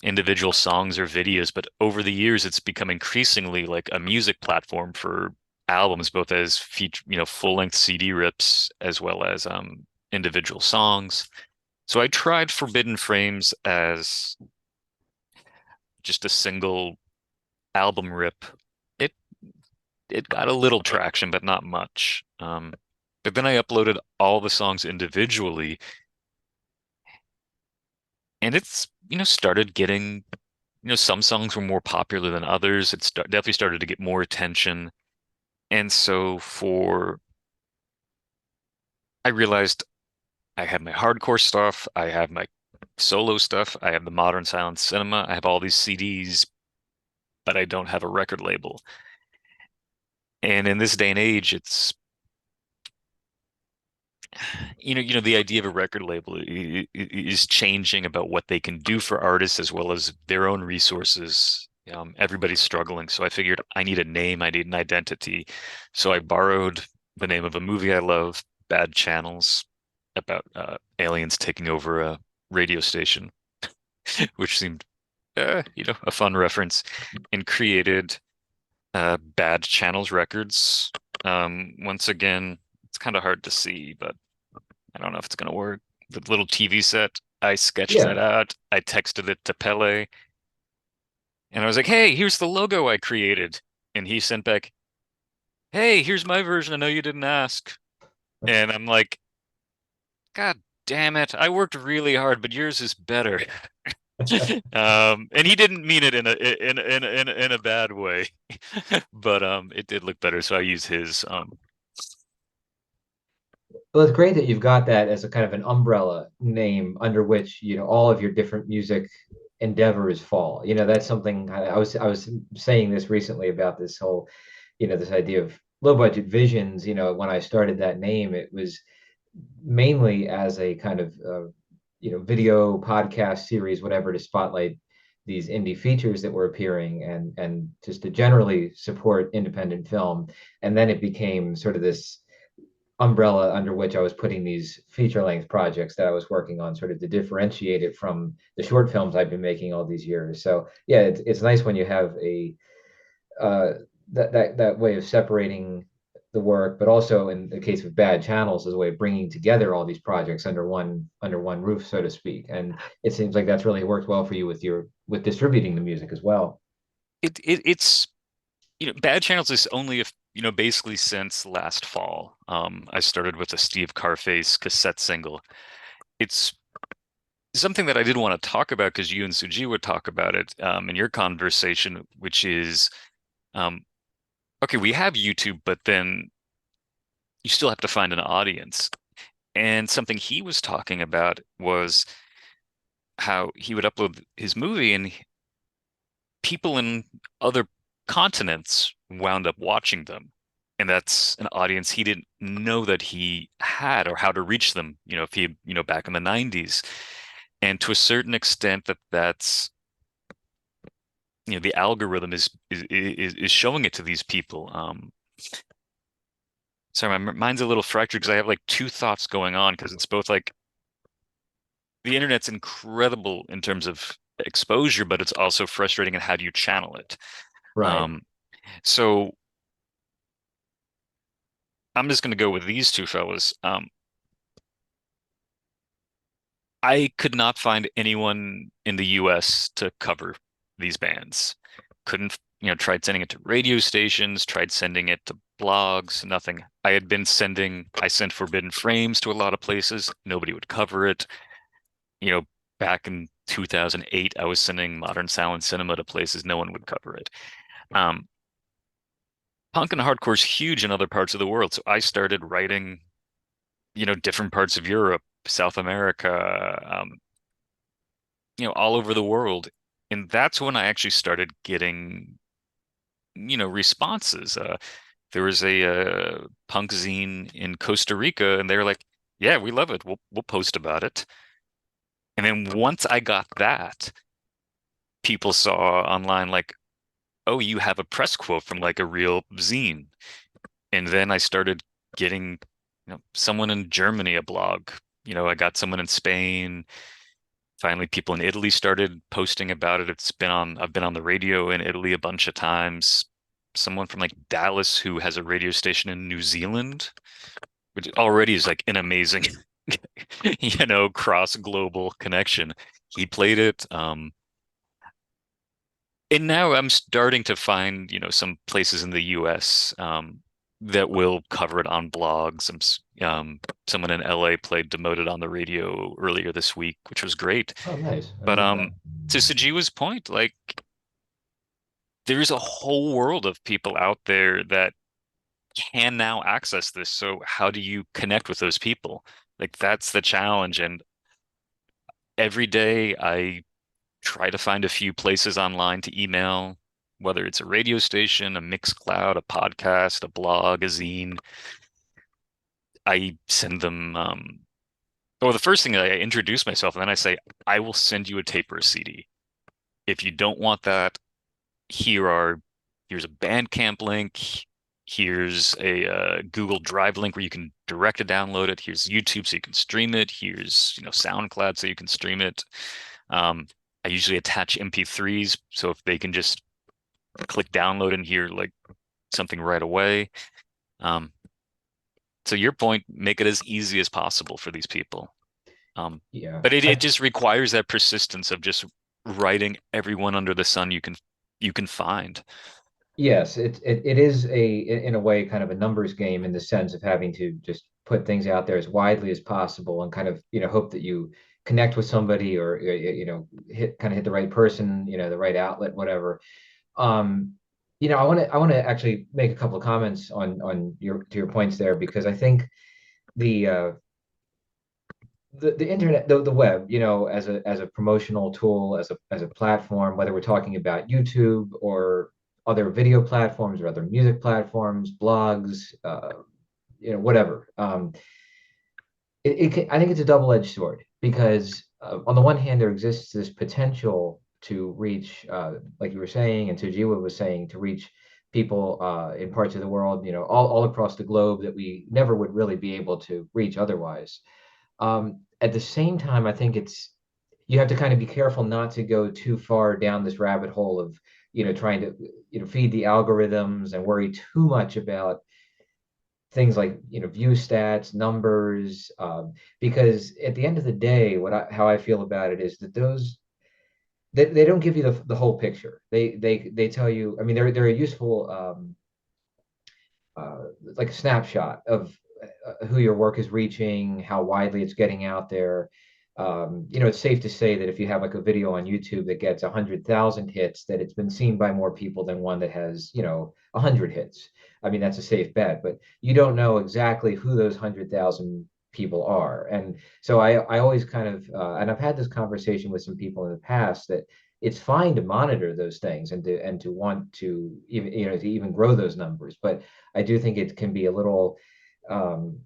individual songs or videos, but over the years, it's become increasingly like a music platform for albums, both as feature, full-length CD rips as well as individual songs. So I tried Forbidden Frames as just a single album rip. It it got a little traction, but not much. But then I uploaded all the songs individually, and it's started getting some songs were more popular than others. Definitely started to get more attention, and so for I realized I have my hardcore stuff, I have my solo stuff, I have the modern silent cinema, I have all these CDs, but I don't have a record label. And in this day and age, it's the idea of a record label is changing about what they can do for artists as well as their own resources. Everybody's struggling, so I figured I need a name, I need an identity. So I borrowed the name of a movie I love, Bad Channels, about aliens taking over a radio station, which seemed, a fun reference, and created Bad Channels Records. Once again, it's kind of hard to see, but I don't know if it's going to work. The little TV set, I sketched that Yeah. out. I texted it to Pele, and I was like, "Hey, here's the logo I created." And he sent back, "Hey, here's my version. I know you didn't ask." And I'm like, "God damn it. I worked really hard, but yours is better." And he didn't mean it in a bad way, but it did look better, so I used his. Well, it's great that you've got that as a kind of an umbrella name under which, all of your different music endeavors fall. That's something I was saying this recently about this whole, this idea of low budget visions. When I started that name, it was mainly as a kind of video podcast series, whatever, to spotlight these indie features that were appearing and just to generally support independent film. And then it became sort of this umbrella under which I was putting these feature length projects that I was working on, sort of to differentiate it from the short films I've been making all these years. So yeah, it's nice when you have a uh, that way of separating the work, but also in the case of bad channels as a way of bringing together all these projects under one roof, so to speak. And it seems like that's really worked well for you with your with distributing the music as well. It's bad channels is only if basically since last fall. I started with a Steve Carface cassette single. It's something that I did want to talk about because you and Suji would talk about it in your conversation, which is um, okay, we have YouTube, but then you still have to find an audience. And something he was talking about was how he would upload his movie and people in other continents wound up watching them. And that's an audience he didn't know that he had or how to reach them, if he, back in the 90s. And to a certain extent that's, the algorithm is showing it to these people. Sorry, my mind's a little fractured because I have like two thoughts going on because it's both like the internet's incredible in terms of exposure, but it's also frustrating in how do you channel it. Right. Um, so I'm just going to go with these two fellas. I could not find anyone in the US to cover these bands. Couldn't, tried sending it to radio stations, tried sending it to blogs, nothing. I sent Forbidden Frames to a lot of places. Nobody would cover it. You know, back in 2008, I was sending Modern Silent Cinema to places no one would cover it. Um, Punk and hardcore is huge in other parts of the world, so I started writing, different parts of Europe, South America, all over the world. And that's when I actually started getting, responses. There was a punk zine in Costa Rica, and they were like, "Yeah, we love it. We'll post about it." And then once I got that, people saw online like, "Oh, you have a press quote from like a real zine." And then I started getting, someone in Germany a blog. I got someone in Spain. Finally, people in Italy started posting about it. I've been on the radio in Italy a bunch of times. Someone from like Dallas who has a radio station in New Zealand, which already is like an amazing, cross global connection. He played it. And now I'm starting to find, some places in the US that will cover it on blogs. Someone in LA played Demoted on the radio earlier this week, which was great. Oh, nice. I But didn't know that. to Sajiwa's point, like there's a whole world of people out there that can now access this. So how do you connect with those people? Like that's the challenge. And every day I try to find a few places online to email, whether it's a radio station, a Mixcloud, a podcast, a blog, a zine. I send them or the first thing I introduce myself and then I say, I will send you a tape or a CD. If you don't want that, here's a Bandcamp link. Here's a Google Drive link where you can direct to download it. Here's YouTube so you can stream it. Here's SoundCloud so you can stream it. Um, I usually attach MP3s so if they can just click download and hear like something right away. Um, so your point, make it as easy as possible for these people. Um, Yeah. but it just requires that persistence of just writing everyone under the sun you can find. Yes, it is in a way kind of a numbers game in the sense of having to just put things out there as widely as possible and kind of hope that you connect with somebody or hit the right person, the right outlet, whatever. Um, I want to actually make a couple of comments on your to your points there because I think the uh, the internet, the web, as a promotional tool, as a platform, whether we're talking about YouTube or other video platforms or other music platforms, blogs, whatever. I think it's a double-edged sword because on the one hand, there exists this potential to reach, like you were saying, and Tujiwa was saying, to reach people in parts of the world, all across the globe that we never would really be able to reach otherwise. At the same time, I think you have to kind of be careful not to go too far down this rabbit hole of trying to feed the algorithms and worry too much about things like view stats, numbers, because at the end of the day, how I feel about it is that they don't give you the whole picture. They tell you. I mean, they're a useful like a snapshot of who your work is reaching, how widely it's getting out there. It's safe to say that if you have like a video on YouTube that gets 100,000 hits, that it's been seen by more people than one that has 100 hits. I mean, that's a safe bet, but you don't know exactly who those 100,000 people are. And so I always kind of, and I've had this conversation with some people in the past that it's fine to monitor those things and to want to even to even grow those numbers, but I do think it can be a little um,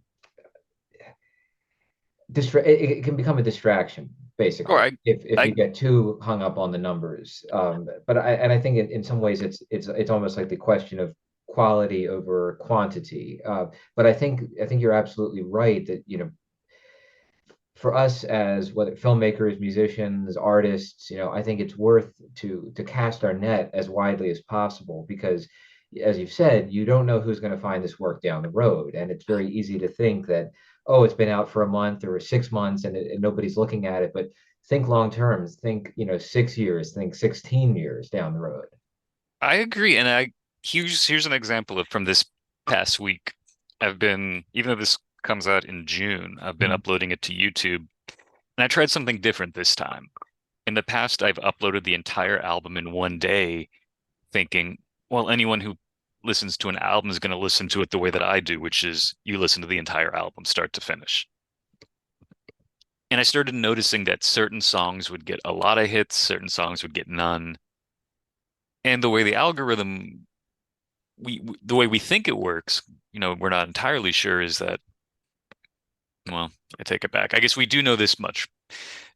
it can become a distraction Or basically if you I get too hung up on the numbers. But I think in some ways it's almost like the question of quality over quantity. But I think you're absolutely right that for us as whether filmmakers, musicians, artists, I think it's worth to cast our net as widely as possible because, as you've said, you don't know who's going to find this work down the road, and it's very easy to think that oh, it's been out for a month or 6 months and nobody's looking at it, but think long term, think 6 years, think 16 years down the road. I agree, and here's an example of from this past week. I've been, even though this comes out in June, I've been Mhm. uploading it to YouTube, and I tried something different this time. In the past, I've uploaded the entire album in one day, thinking, well, anyone who listens to an album is going to listen to it the way that I do, which is you listen to the entire album start to finish. And I started noticing that certain songs would get a lot of hits, certain songs would get none. And the way the algorithm, the way we think it works, we're not entirely sure is that, well, I take it back. I guess we do know this much.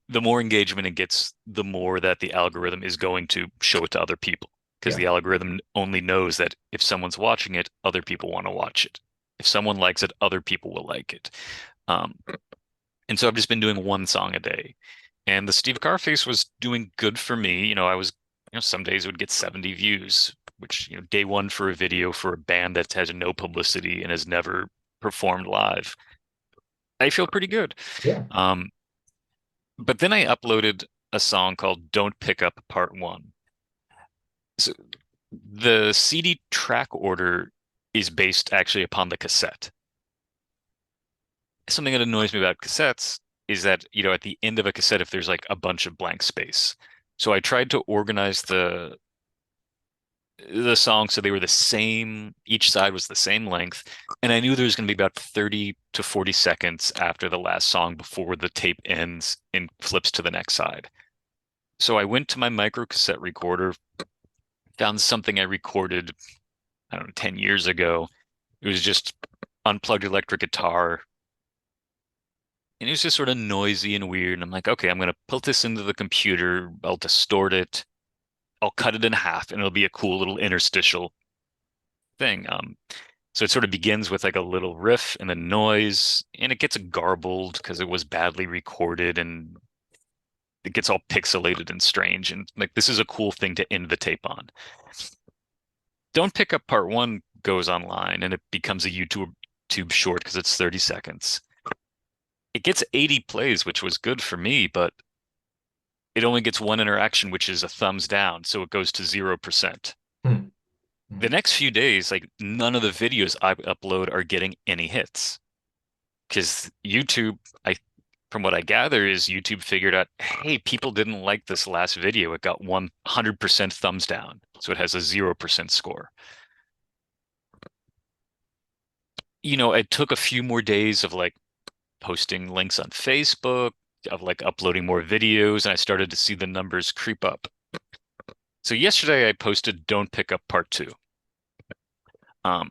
The more engagement it gets, the more that the algorithm is going to show it to other people. Because Yeah. the algorithm only knows that if someone's watching it, other people want to watch it. If someone likes it, other people will like it. Um, and so I've just been doing one song a day. And the Steve Carface was doing good for me. Some days it would get 70 views, which, day one for a video for a band that has no publicity and has never performed live. I feel pretty good. Yeah. Um, but then I uploaded a song called Don't Pick Up Part One. So the CD track order is based actually upon the cassette. Something that annoys me about cassettes is that, at the end of a cassette, if there's like a bunch of blank space. So I tried to organize the songs so they were the same, each side was the same length, and I knew there was going to be about 30 to 40 seconds after the last song before the tape ends and flips to the next side. So I went to my micro cassette recorder, found something I recorded, I don't know, 10 years ago. It was just unplugged electric guitar, and it was just sort of noisy and weird. And I'm like, okay, I'm going to put this into the computer. I'll distort it. I'll cut it in half, and it'll be a cool little interstitial thing. So it sort of begins with like a little riff and then noise, and it gets garbled because it was badly recorded and it gets all pixelated and strange. And like, this is a cool thing to end the tape on. Don't Pick Up Part One goes online and it becomes a YouTube short because it's 30 seconds. It gets 80 plays, which was good for me, but it only gets one interaction, which is a thumbs down. So it goes to 0%. Hmm. Hmm. The next few days, like none of the videos I upload are getting any hits because YouTube, from what I gather, is YouTube figured out, hey, people didn't like this last video. It got 100% thumbs down. So it has a 0% score. It took a few more days of like posting links on Facebook, of like uploading more videos, and I started to see the numbers creep up. So yesterday I posted Don't Pick Up Part Two. Um,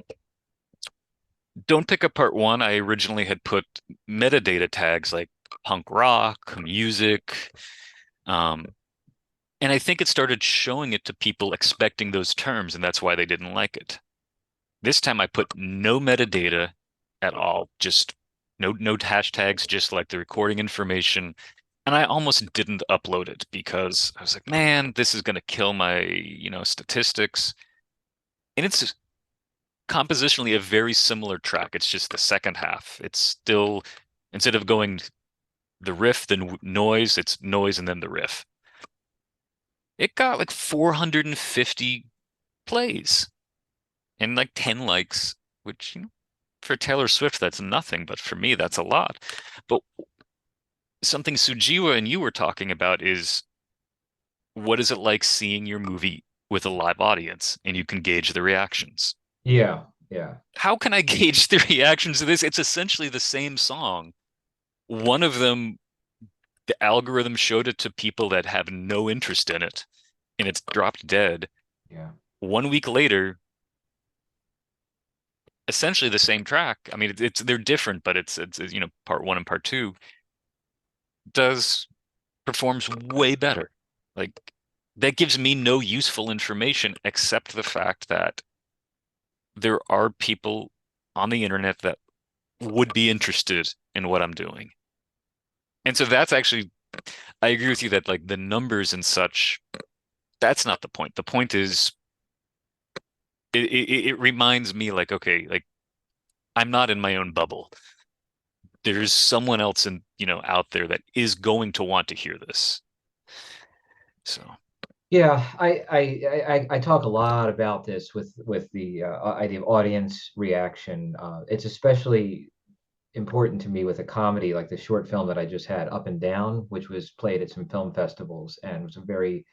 Don't Pick Up Part One, I originally had put metadata tags like punk rock, music, um, and I think it started showing it to people expecting those terms, and that's why they didn't like it. This time I put no metadata at all, just no hashtags, just like the recording information. And I almost didn't upload it because I was like, man, this is going to kill my, statistics. And compositionally a very similar track. It's just the second half. It's still, instead of going the riff, then noise, it's noise and then the riff. It got like 450 plays and like 10 likes, which, for Taylor Swift, that's nothing, but for me, that's a lot. But something Sujiwa and you were talking about is what is it like seeing your movie with a live audience and you can gauge the reactions? Yeah, yeah, How can I gauge the reactions to this? It's essentially the same song. One of them, the algorithm showed it to people that have no interest in it, and it's dropped dead. yeah. 1 week later, essentially the same track. I mean, it's they're different, but it's part one and part two does performs way better. Like that gives me no useful information except the fact that there are people on the internet that would be interested in what I'm doing. And so that's actually, I agree with you that like the numbers and such, that's not the point. The point is it reminds me like, okay, like I'm not in my own bubble. There's someone else out there that is going to want to hear this. So, Yeah, I talk a lot about this with the idea of audience reaction. It's especially important to me with a comedy like the short film that I just had, Up and Down, which was played at some film festivals and was a very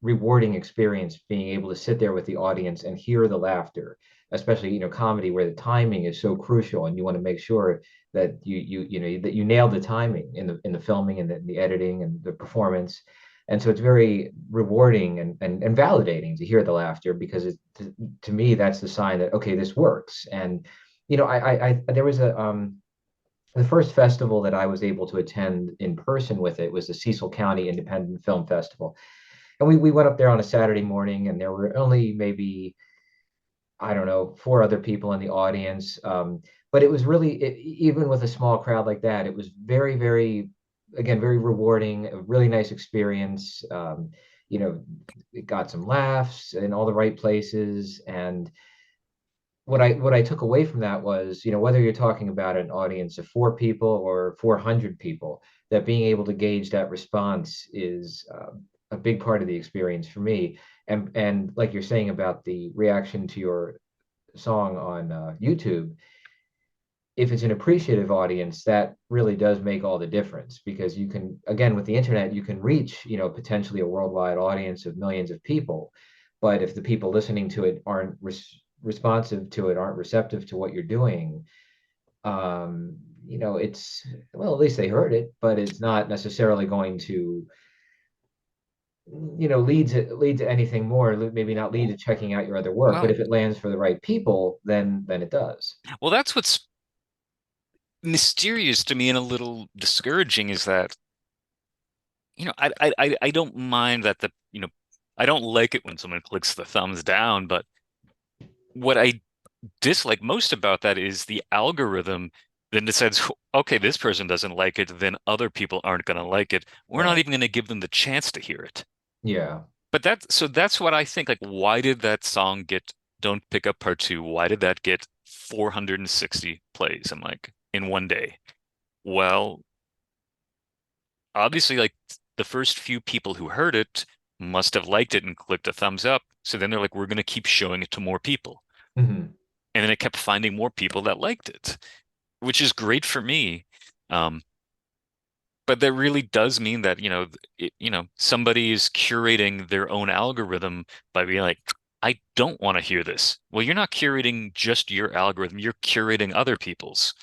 rewarding experience being able to sit there with the audience and hear the laughter, especially comedy where the timing is so crucial and you want to make sure that that you nailed the timing in the filming and the editing and the performance. And so it's very rewarding and validating to hear the laughter because to me that's the sign that okay, this works. And I there was a the first festival that I was able to attend in person with it was the Cecil County Independent Film Festival. And we went up there on a Saturday morning, and there were only maybe, I don't know, four other people in the audience. But it was really, even with a small crowd like that, it was very, very, again, very rewarding, a really nice experience. You know, it got some laughs in all the right places. And what I took away from that was, whether you're talking about an audience of four people or 400 people, that being able to gauge that response is a big part of the experience for me. And like you're saying about the reaction to your song on YouTube, if it's an appreciative audience, that really does make all the difference because you can, again, with the internet, you can reach, potentially a worldwide audience of millions of people. But if the people listening to it aren't responsive to it, aren't receptive to what you're doing, it's, well, at least they heard it, but it's not necessarily going to, lead to anything more. Maybe not lead to checking out your other work, but well, if it lands for the right people, then it does. well, that's what's mysterious to me and a little discouraging is that, I don't mind that I don't like it when someone clicks the thumbs down, but what I dislike most about that is the algorithm then decides, okay, this person doesn't like it, then other people aren't going to like it. We're not Right. even going to give them the chance to hear it. Yeah. But that's what I think. Like, why did that song get Don't Pick Up Part Two? Why did that get 460 plays? I'm like, in 1 day. Well, obviously, like the first few people who heard it must have liked it and clicked a thumbs up. So then they're like, we're going to keep showing it to more people. Hmm. And then it kept finding more people that liked it, which is great for me. Um, but that really does mean that, somebody is curating their own algorithm by being like, I don't want to hear this. Well, you're not curating just your algorithm, you're curating other people's.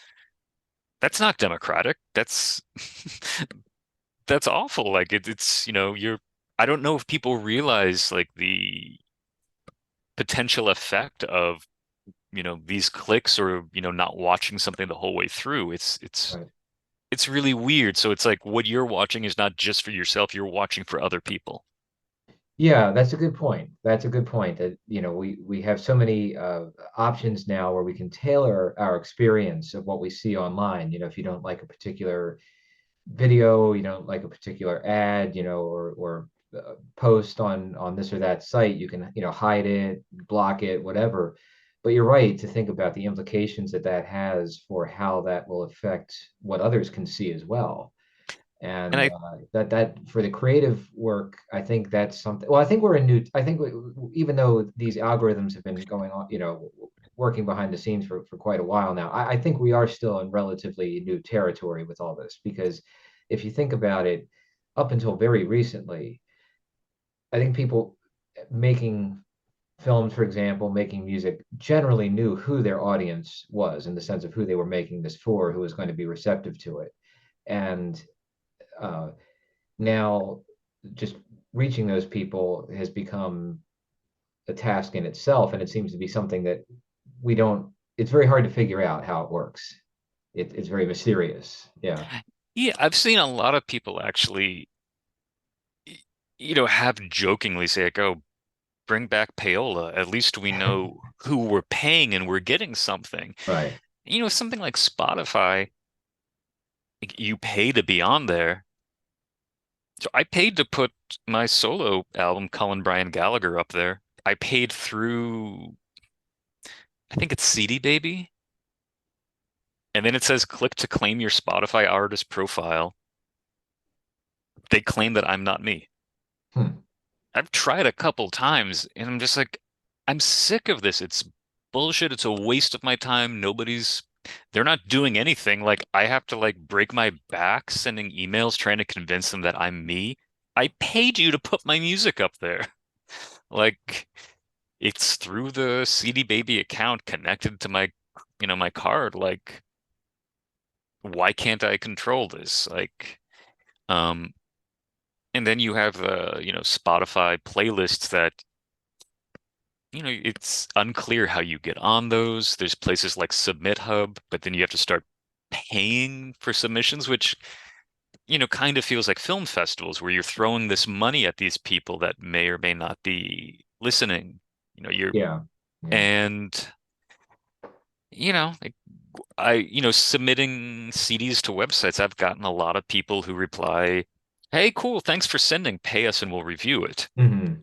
That's not democratic. That's that's awful. Like it's, I don't know if people realize like the potential effect of, these clicks or, not watching something the whole way through. Right. It's really weird. So it's like what you're watching is not just for yourself, you're watching for other people. Yeah, that's a good point. That's a good point that, we have so many options now where we can tailor our experience of what we see online. If you don't like a particular video, you don't like a particular ad, or post on this or that site, you can, hide it, block it, whatever. but you're right to think about the implications that that has for how that will affect what others can see as well. And And I that for the creative work, I think that's something. Well, I think we're in new. I think even though these algorithms have been going on, working behind the scenes for quite a while now, I think we are still in relatively new territory with all this because if you think about it, up until very recently, I think people making films, for example, making music, generally knew who their audience was in the sense of who they were making this for, who was going to be receptive to it. And uh, now just reaching those people has become a task in itself. And it seems to be something that we don't, it's very hard to figure out how it works. It's very mysterious. Yeah. Yeah, I've seen a lot of people actually, have jokingly say like, "Oh, bring back payola. At least we know who we're paying and we're getting something." Right. Something like Spotify, you pay to be on there. So I paid to put my solo album, Cullen Gallagher, up there. I paid through, I think it's CD Baby. And then it says click to claim your Spotify artist profile. They claim that I'm not me. Hmm. I've tried a couple times and I'm just like, I'm sick of this. It's bullshit. It's a waste of my time. They're not doing anything. Like I have to like break my back sending emails trying to convince them that I'm me. I paid you to put my music up there. Like it's through the CD Baby account connected to my card. Like, why can't I control this? Um, and then you have Spotify playlists that it's unclear how you get on those. There's places like Submit Hub, but then you have to start paying for submissions, which kind of feels like film festivals where you're throwing this money at these people that may or may not be listening. You're Yeah. Yeah. and like submitting CDs to websites, I've gotten a lot of people who reply, "Hey, cool, thanks for sending. Pay us and we'll review it." Hmm.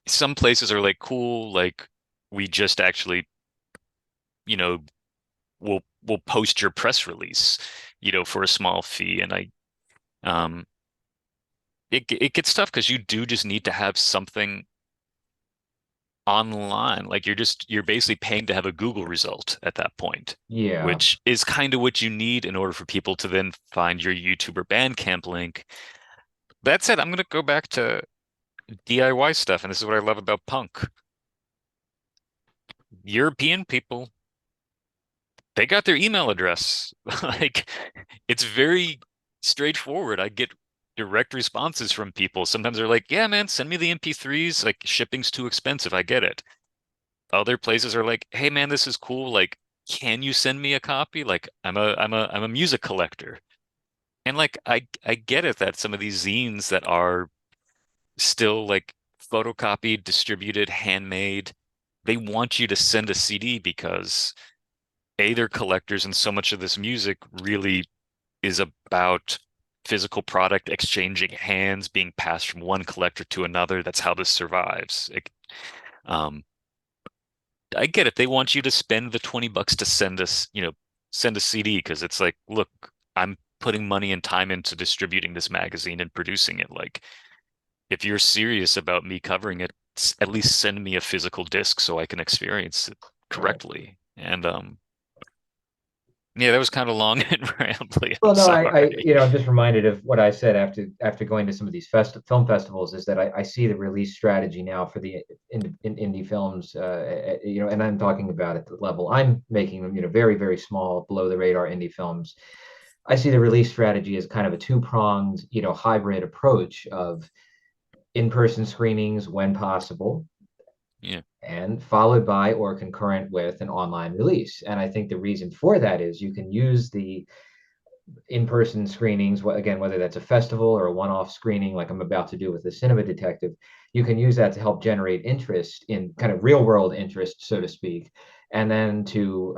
Some places are like, "Cool, like we just actually, you know, we'll post your press release, for a small fee." And um, it gets tough because you do just need to have something online. Like you're basically paying to have a Google result at that point, Yeah. which is kind of what you need in order for people to then find your YouTube or Bandcamp link. That said, I'm going to go back to DIY stuff, and this is what I love about punk. European people, they got their email address. Like it's very straightforward. I get direct responses from people. Sometimes they're like, "Yeah, man, send me the MP3s. Like shipping's too expensive. I get it." Other places are like, "Hey man, this is cool. Like, can you send me a copy? Like, I'm a music collector." And like I get it that some of these zines that are still like photocopied, distributed, handmade, they want you to send a CD because they're collectors and so much of this music really is about physical product exchanging hands, being passed from one collector to another. That's how this survives. Um, I get it. They want you to spend the $20 to send a CD because it's like, look, I'm putting money and time into distributing this magazine and producing it. Like, if you're serious about me covering it, at least send me a physical disc so I can experience it Right. correctly. And yeah, that was kind of long and rambly. I'm Well, no, sorry. I'm just reminded of what I said after going to some of these film festivals is that I see the release strategy now for the indie films, and I'm talking about at the level I'm making them, very, very small, below the radar indie films. I see the release strategy as kind of a two-pronged, hybrid approach of in-person screenings when possible, Yeah. and followed by or concurrent with an online release. And I think the reason for that is you can use the in-person screenings, again, whether that's a festival or a one-off screening, like I'm about to do with the Cinema Detective, you can use that to help generate interest in kind of real-world interest, so to speak, and then to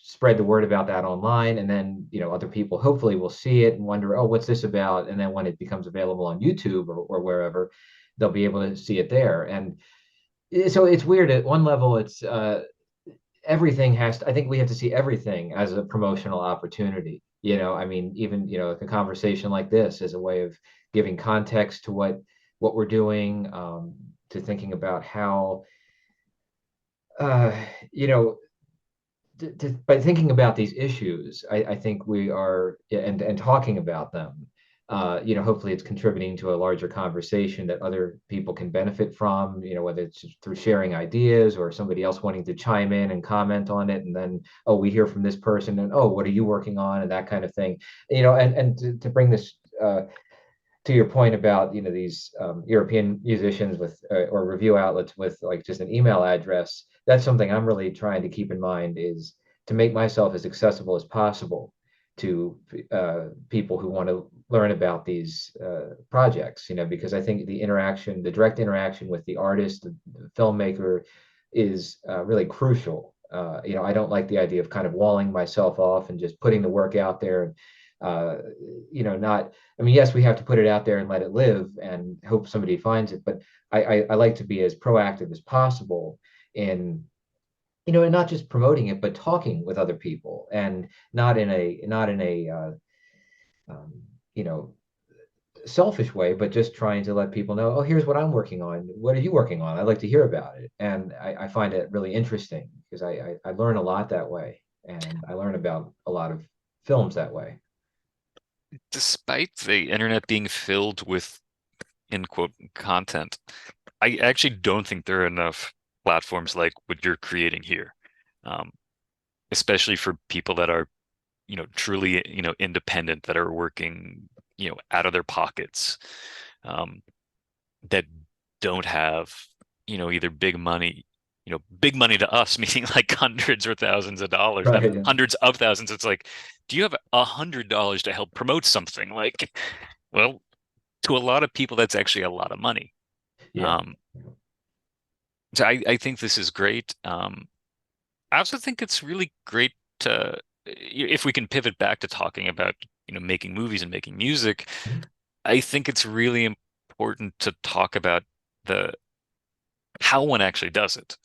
spread the word about that online, and then other people hopefully will see it and wonder, oh, what's this about? And then when it becomes available on YouTube or wherever, they'll be able to see it there. And So it's weird. At one level, it's everything has to, I think we have to see everything as a promotional opportunity. I mean, even, a conversation like this is a way of giving context to what we're doing, to thinking about how, uh, you know, by thinking about these issues, I think we are, and talking about them, hopefully it's contributing to a larger conversation that other people can benefit from, whether it's through sharing ideas or somebody else wanting to chime in and comment on it. And then, oh, we hear from this person and, oh, what are you working on? And that kind of thing, and to bring this, to your point about these European musicians with or review outlets with like just an email address, that's something I'm really trying to keep in mind is to make myself as accessible as possible to people who want to learn about these projects. Because I think the direct interaction with the artist, the filmmaker, is really crucial. I don't like the idea of kind of walling myself off and just putting the work out there and uh, not. I mean, yes, we have to put it out there and let it live and hope somebody finds it. But I like to be as proactive as possible in, and not just promoting it, but talking with other people, and not in a um, you know selfish way, but just trying to let people know, oh, here's what I'm working on. What are you working on? I'd like to hear about it. And I find it really interesting because I learn a lot that way, and I learn about a lot of films that way. Despite the internet being filled with in quote content, I actually don't think there are enough platforms like what you're creating here, um, especially for people that are, truly, independent, that are working, out of their pockets, um, that don't have, either big money to us, meaning like hundreds or thousands of dollars, not Right. hundreds of thousands. It's like, do you have $100 to help promote something? Like, well, to a lot of people, that's actually a lot of money. Yeah. Um, so I think this is great. I also think it's really great to, if we can pivot back to talking about, making movies and making music, I think it's really important to talk about the how one actually does it.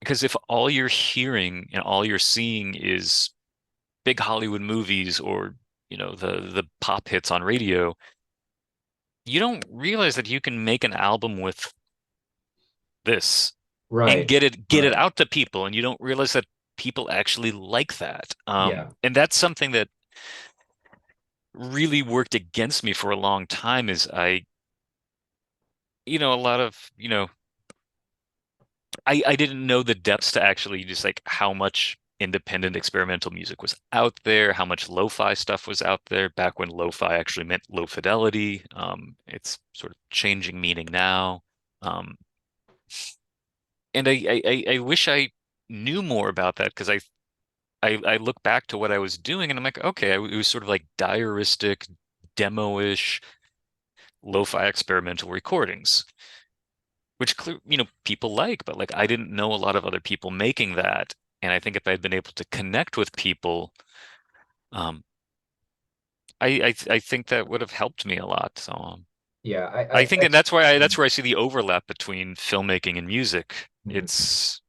Because if all you're hearing and all you're seeing is big Hollywood movies or, the pop hits on radio, you don't realize that you can make an album with this and Right. get it Right. out to people, and you don't realize that people actually like that. Yeah. And that's something that really worked against me for a long time is a lot of, I didn't know the depths to actually just like how much independent experimental music was out there, how much lo-fi stuff was out there back when lo-fi actually meant low fidelity. It's sort of changing meaning now. Um, and I wish I knew more about that because I look back to what I was doing and I'm like, okay, it was sort of like diaristic, demo-ish, lo-fi experimental recordings, which people like, but like I didn't know a lot of other people making that. And I think if I'd been able to connect with people, um, I think that would have helped me a lot. So Yeah. I think, and That's, that's where I see the overlap between filmmaking and music. mhm. It's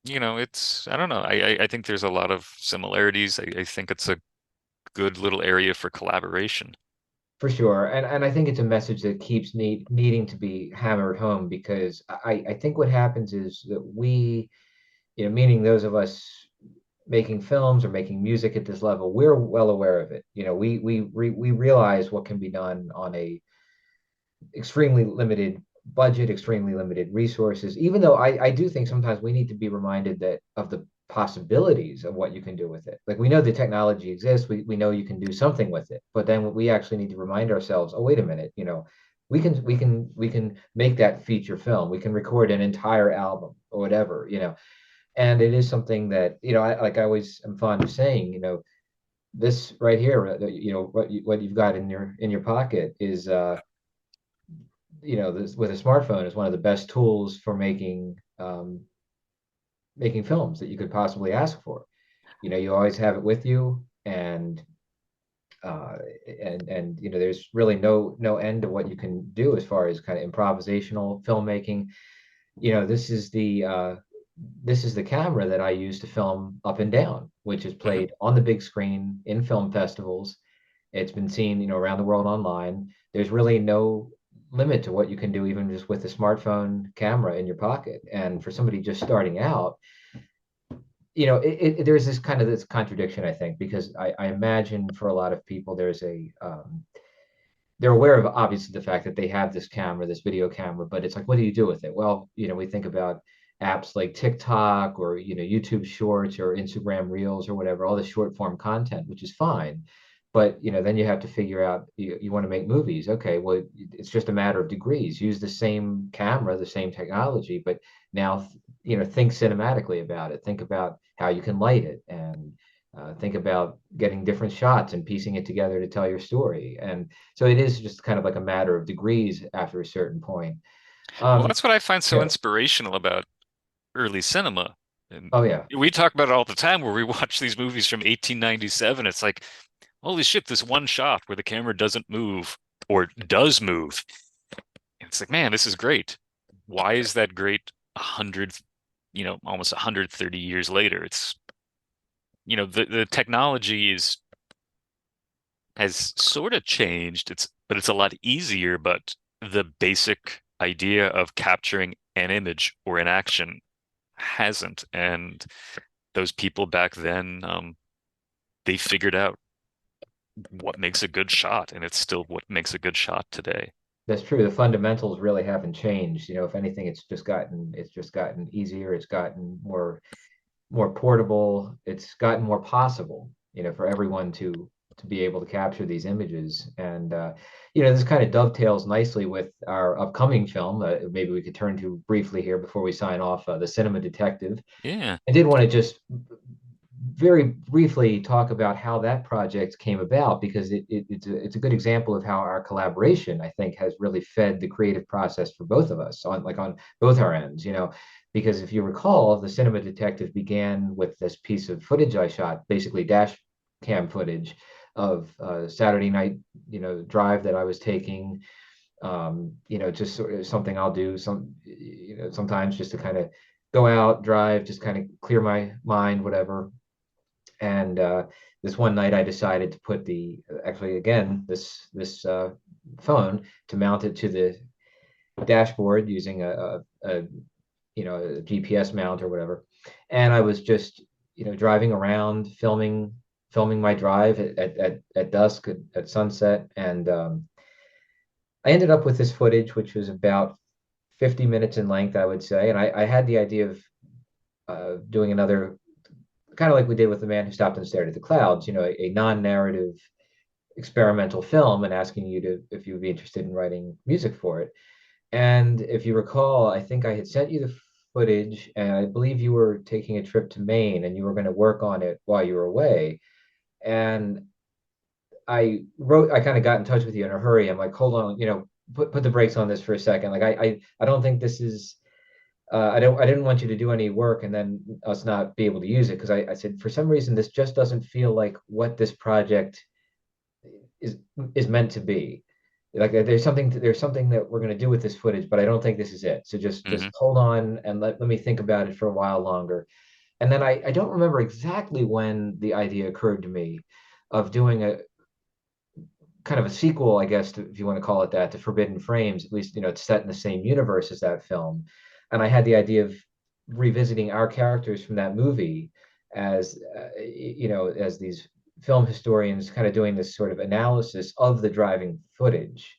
I don't know. I think there's a lot of similarities. I think it's a good little area for collaboration. For sure. And I think it's a message that keeps needing to be hammered home because I think what happens is that we, meaning those of us making films or making music at this level, we're well aware of it. We realize what can be done on a extremely limited budget, extremely limited resources, even though I do think sometimes we need to be reminded that of the possibilities of what you can do with it. Like we know the technology exists, we know you can do something with it, but then we actually need to remind ourselves, oh, wait a minute, we can make that feature film, we can record an entire album or whatever, and it is something that, I always am fond of saying, this right here, what you've got in your pocket is this with a smartphone is one of the best tools for making films that you could possibly ask for. You always have it with you, uh, and there's really no end to what you can do as far as kind of improvisational filmmaking. this is the camera that I use to film Up and Down, which is Hmm. played on the big screen in film festivals. It's been seen, around the world online. There's really no limit to what you can do, even just with a smartphone camera in your pocket. And for somebody just starting out, there's this kind of this contradiction, I think, because I imagine for a lot of people, they're aware of obviously the fact that they have this camera, this video camera, but it's like, what do you do with it? Well, we think about apps like TikTok or YouTube Shorts or Instagram Reels or whatever, all the short form content, which is fine. But then you have to figure out you want to make movies. Okay, well, it's just a matter of degrees. Use the same camera, the same technology, but now think cinematically about it. Think about how you can light it and think about getting different shots and piecing it together to tell your story. And so it is just kind of like a matter of degrees after a certain point. Well, Um, that's what I find so yeah. inspirational about early cinema. And Oh yeah. we talk about it all the time where we watch these movies from 1897. It's like, holy shit, this one shot where the camera doesn't move or does move. And it's like, man, this is great. Why is that great 100, almost 130 years later? It's, the technology has sort of changed. But it's a lot easier, but the basic idea of capturing an image or an action hasn't. And those people back then, they figured out what makes a good shot, and it's still what makes a good shot today. That's true. The fundamentals really haven't changed. If anything, it's just gotten easier. It's gotten more portable. It's gotten more possible, for everyone to be able to capture these images. And this kind of dovetails nicely with our upcoming film. Maybe we could turn to briefly here before we sign off, The Cinema Detective. Yeah. I did want to just very briefly talk about how that project came about because it's a good example of how our collaboration, I think, has really fed the creative process for both of us on both our ends. Because if you recall, the Cinema Detective began with this piece of footage I shot, basically dash cam footage of Saturday night, drive that I was taking. Just sort of something I'll do sometimes just to kind of go out, drive, just kind of clear my mind, whatever. And this one night, I decided to put the actually again this phone to mount it to the dashboard using a GPS mount or whatever. And I was just driving around filming my drive at dusk at sunset, and I ended up with this footage, which was about 50 minutes in length, I would say. And I had the idea of doing another kind of like we did with The Man Who Stopped and Stared at the Clouds, a non-narrative experimental film and asking you to if you would be interested in writing music for it. And if you recall, I think I had sent you the footage, and I believe you were taking a trip to Maine and you were going to work on it while you were away. And I kind of got in touch with you in a hurry. I'm like, hold on, put the brakes on this for a second. Like I don't think this is I didn't want you to do any work and then us not be able to use it because I said for some reason this just doesn't feel like what this project is is meant to be. Like there's something that we're going to do with this footage, but I don't think this is it. So just Hmm. hold on and let me think about it for a while longer. And then I don't remember exactly when the idea occurred to me of doing a kind of a sequel, I guess, if you want to call it that, to Forbidden Frames. At least, it's set in the same universe as that film. And I had the idea of revisiting our characters from that movie as, as these film historians kind of doing this sort of analysis of the driving footage.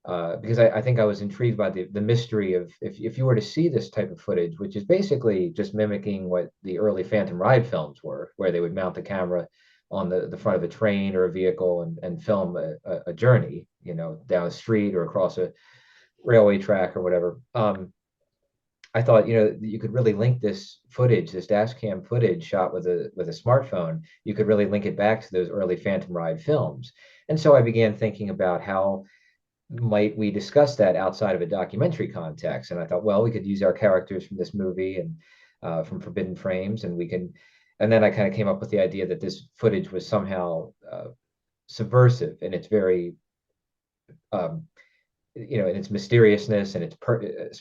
Because I think I was intrigued by the mystery of if you were to see this type of footage, which is basically just mimicking what the early Phantom Ride films were, where they would mount the camera on the front of a train or a vehicle and film a journey, down a street or across a railway track or whatever. I thought, you could really link this footage, this dash cam footage shot with a smartphone. You could really link it back to those early Phantom Ride films. And so I began thinking about how might we discuss that outside of a documentary context? And I thought, well, we could use our characters from this movie and from Forbidden Frames, and we can. And then I kind of came up with the idea that this footage was somehow subversive, and it's very um, in its mysteriousness and its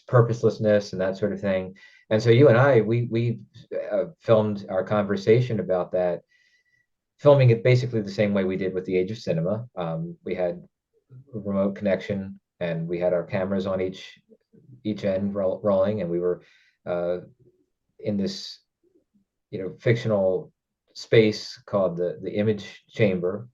purposelessness and that sort of thing. And so you and I, we filmed our conversation about that, filming it basically the same way we did with the Age of Cinema. We had a remote connection, and we had our cameras on each end rolling, and we were uh, in this fictional space called the image chamber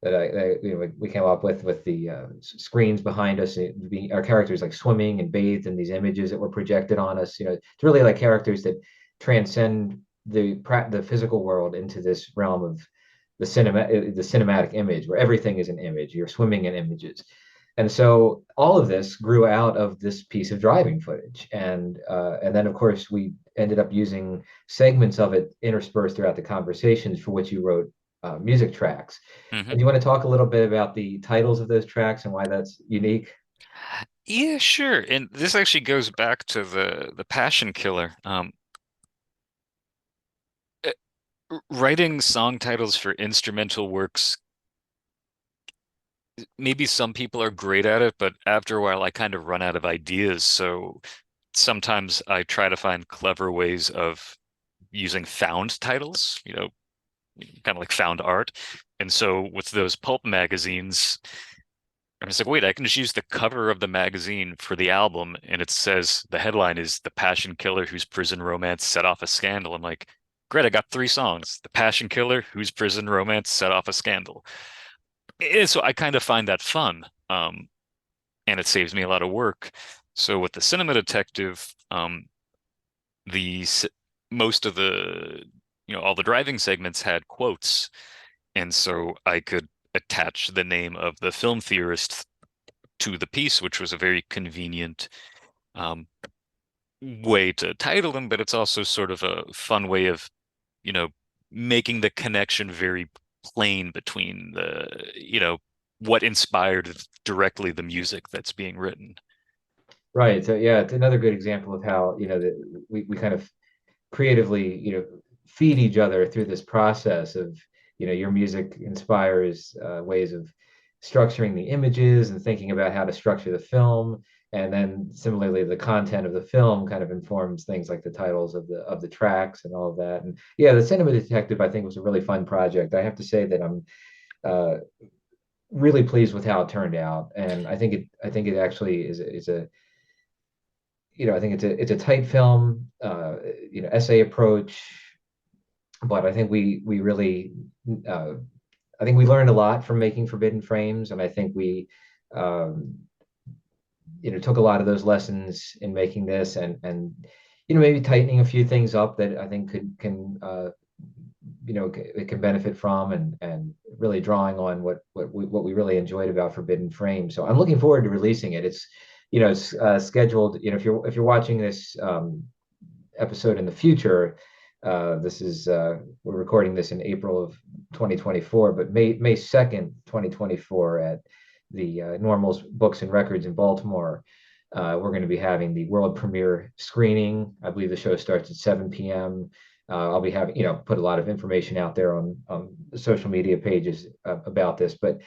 that we came up with the screens behind us, being our characters like swimming and bathed in these images that were projected on us. It's really like characters that transcend the physical world into this realm of the cinematic image, where everything is an image. You're swimming in images. And so all of this grew out of this piece of driving footage, and then of course we ended up using segments of it interspersed throughout the conversations for which you wrote music tracks. Hmm. And you want to talk a little bit about the titles of those tracks and why that's unique? Yeah, sure. And this actually goes back to the Passion Killer. Uh, Writing song titles for instrumental works, maybe some people are great at it, but after a while I kind of run out of ideas. So sometimes I try to find clever ways of using found titles, kind of like found art. And so with those pulp magazines, I was like, wait, I can just use the cover of the magazine for the album, and it says the headline is "The Passion Killer Whose Prison Romance Set Off a Scandal." I'm like, great, I got three songs: "The Passion Killer Whose Prison Romance Set Off a Scandal." And so I kind of find that fun, and it saves me a lot of work. So with the Cinema Detective, the most of the all the driving segments had quotes, and so I could attach the name of the film theorist to the piece, which was a very convenient um, way to title them, but it's also sort of a fun way of, you know, making the connection very plain between what inspired directly the music that's being written. Right. So yeah, it's another good example of how, that we kind of creatively, feed each other through this process of, your music inspires ways of structuring the images and thinking about how to structure the film. And then similarly, the content of the film kind of informs things like the titles of the tracks and all of that. And yeah, the Cinema Detective, I think, was a really fun project. I have to say that I'm uh, really pleased with how it turned out, and I think it actually is a I think it's a tight film, essay approach, but I think we really, uh, I think we learned a lot from making Forbidden Frames, and I think we, um, took a lot of those lessons in making this, and maybe tightening a few things up that I think could can it can benefit from, and really drawing on what we really enjoyed about Forbidden Frame. So I'm looking forward to releasing it. It's scheduled. If you're watching this episode in the future, this is we're recording this in April of 2024, but May 2nd, 2024, at the Normals Books and Records in Baltimore. We're going to be having the world premiere screening. I believe the show starts at 7 p.m. I'll be having, put a lot of information out there on the social media pages about this, but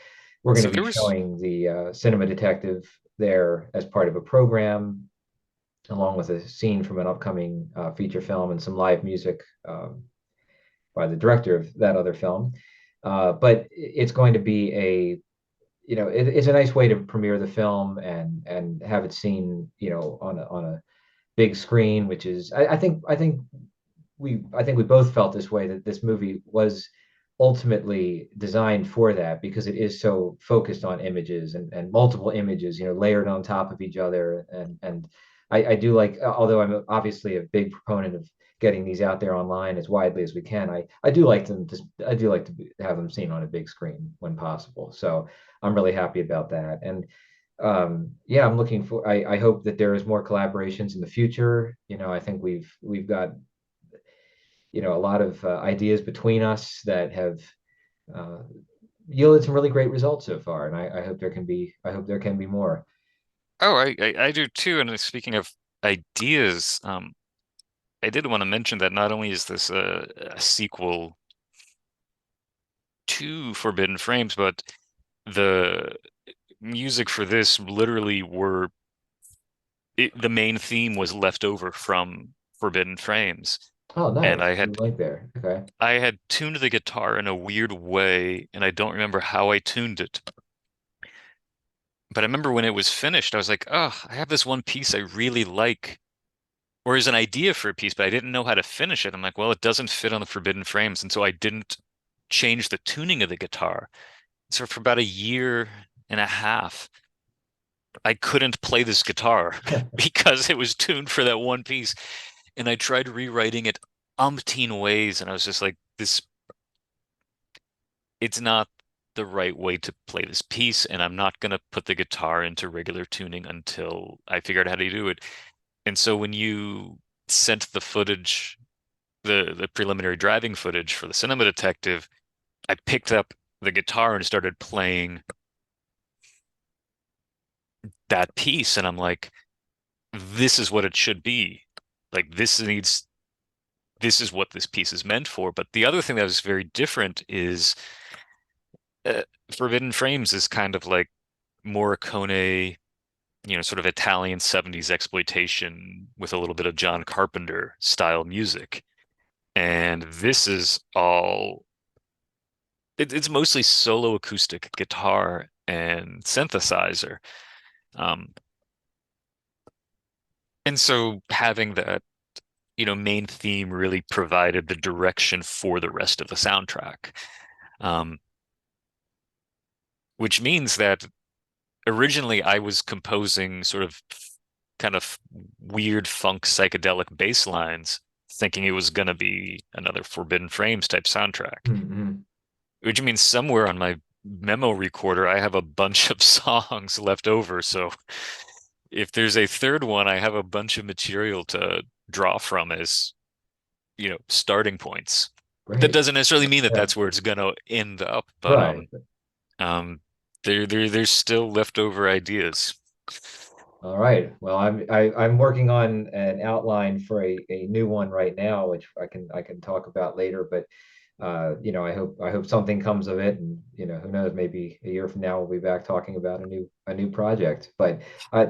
we're going to So be there was showing the Cinema Detective there as part of a program, along with a scene from an upcoming feature film and some live music by the director of that other film. But it's going to be it's a nice way to premiere the film and have it seen, on a big screen, which is, I think we both felt this way, that this movie was ultimately designed for that, because it is so focused on images and multiple images, layered on top of each other. And I do like, although I'm obviously a big proponent of getting these out there online as widely as we can, I do like to have them seen on a big screen when possible. So I'm really happy about that. And yeah, I'm looking for, I hope that there is more collaborations in the future. I think we've got, a lot of ideas between us that have uh, yielded some really great results so far, and I hope there can be more. oh I do too. And speaking of ideas, I did want to mention that not only is this a sequel to Forbidden Frames, but the music for this literally the main theme was left over from Forbidden Frames, Oh, and nice. Good link there. Okay. I had tuned the guitar in a weird way, and I don't remember how I tuned it. But I remember when it was finished, I was like, oh, I have this one piece I really like, or is an idea for a piece, but I didn't know how to finish it. I'm like, well, it doesn't fit on the Forbidden Frames, and so I didn't change the tuning of the guitar. So for about a year and a half, I couldn't play this guitar because it was tuned for that one piece. And I tried rewriting it umpteen ways, and I was just like, this, it's not the right way to play this piece, and I'm not going to put the guitar into regular tuning until I figure out how to do it. And so when you sent the footage, the preliminary driving footage for the Cinema Detective, I picked up the guitar and started playing that piece, and I'm like, this is what it should be. Like this is what this piece is meant for. But the other thing that was very different is uh, Forbidden Frames is kind of like Morricone, sort of Italian 70s exploitation with a little bit of John Carpenter style music. And this is it's mostly solo acoustic guitar and synthesizer. Um, and so having that, main theme really provided the direction for the rest of the soundtrack. Um, which means that originally I was composing sort of kind of weird funk psychedelic bass lines, thinking it was going to be another Forbidden Frames type soundtrack. Mm-hmm. Which means somewhere on my memo recorder, I have a bunch of songs left over. So if there's a third one, I have a bunch of material to draw from as, starting points. That Great. doesn't necessarily mean that Yeah. that's where it's going to end up, but Right. um, there's still leftover ideas. All right. Well, I'm working on an outline for a new one right now, which I can talk about later. But I hope something comes of it, and who knows, maybe a year from now we'll be back talking about a new project. But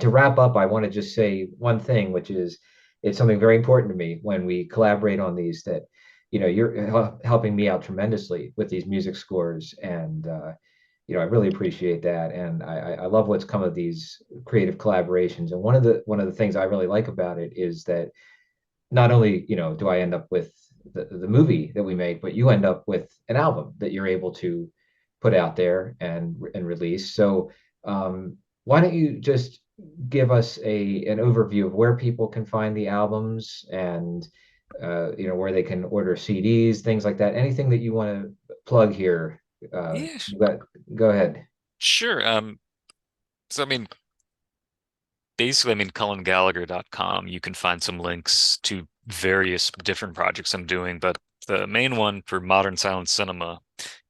to wrap up, I want to just say one thing, which is it's something very important to me when we collaborate on these that you're helping me out tremendously with these music scores, and I really appreciate that, and I love what's come of these creative collaborations. And one of the things I really like about it is that not only do I end up with the movie that we make, but you end up with an album that you're able to put out there and release. So why don't you just give us an overview of where people can find the albums and where they can order CDs, things like that. Anything that you want to plug here, Yeah, you got go ahead. sure. So I mean, basically, CullenGallagher.com, you can find some links to various different projects I'm doing, but the main one for Modern Silent Cinema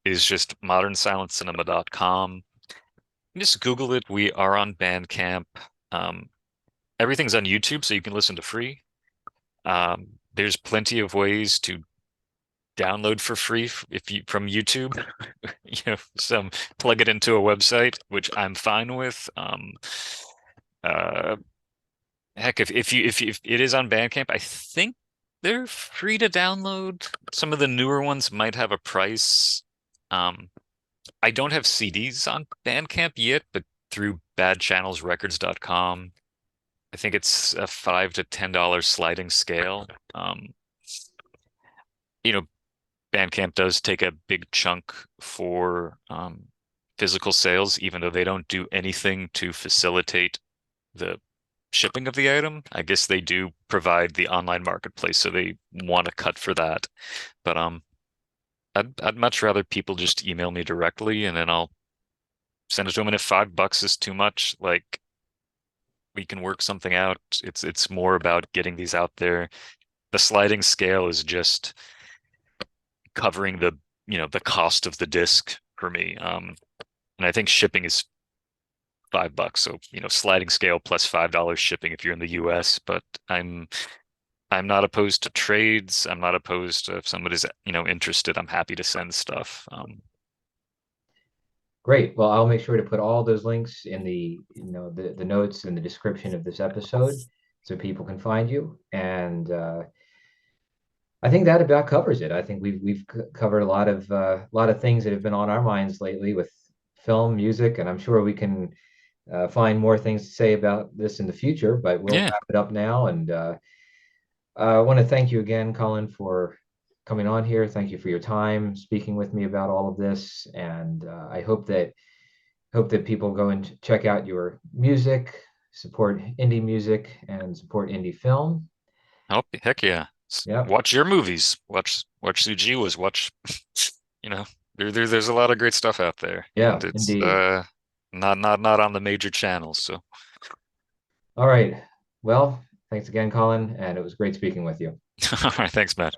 is just modernsilentcinema.com. Just Google it. We are on Bandcamp. Um, Everything's on YouTube, so you can listen to free. There's plenty of ways to download for free if you from YouTube. Some plug it into a website, which I'm fine with. Uh, Heck, if it is on Bandcamp, I think they're free to download. Some of the newer ones might have a price. Um, I don't have CDs on Bandcamp yet, but through badchannelsrecords.com, I think it's a $5 to $10 sliding scale. You know, Bandcamp does take a big chunk for physical sales, even though they don't do anything to facilitate the shipping of the item. I guess they do provide the online marketplace, so they want to cut for that. But I'd much rather people just email me directly, and then I'll send it to them. And if $5 is too much, like we can work something out. It's more about getting these out there. The sliding scale is just covering the cost of the disc for me. And I think shipping is $5. So, sliding scale plus $5 shipping if you're in the US. But I'm not opposed to trades. I'm not opposed to if somebody's, interested, I'm happy to send stuff. Great. Well, I'll make sure to put all those links in the notes and the description of this episode so people can find you. And I think that about covers it. I think we've covered a lot of things that have been on our minds lately with film, music, and I'm sure we can find more things to say about this in the future. But we'll Yeah, wrap it up now. And I want to thank you again, Colin, for coming on here. Thank you for your time speaking with me about all of this. And I hope that people go and check out your music, support indie music, and support indie film. oh heck yeah. Yep. Watch your movies. Watch Tsujiwas. Watch, you know, there's a lot of great stuff out there, Yeah, and it's indeed. not on the major channels. So, All right. Well, thanks again, Colin, and it was great speaking with you. all right, thanks, Matt.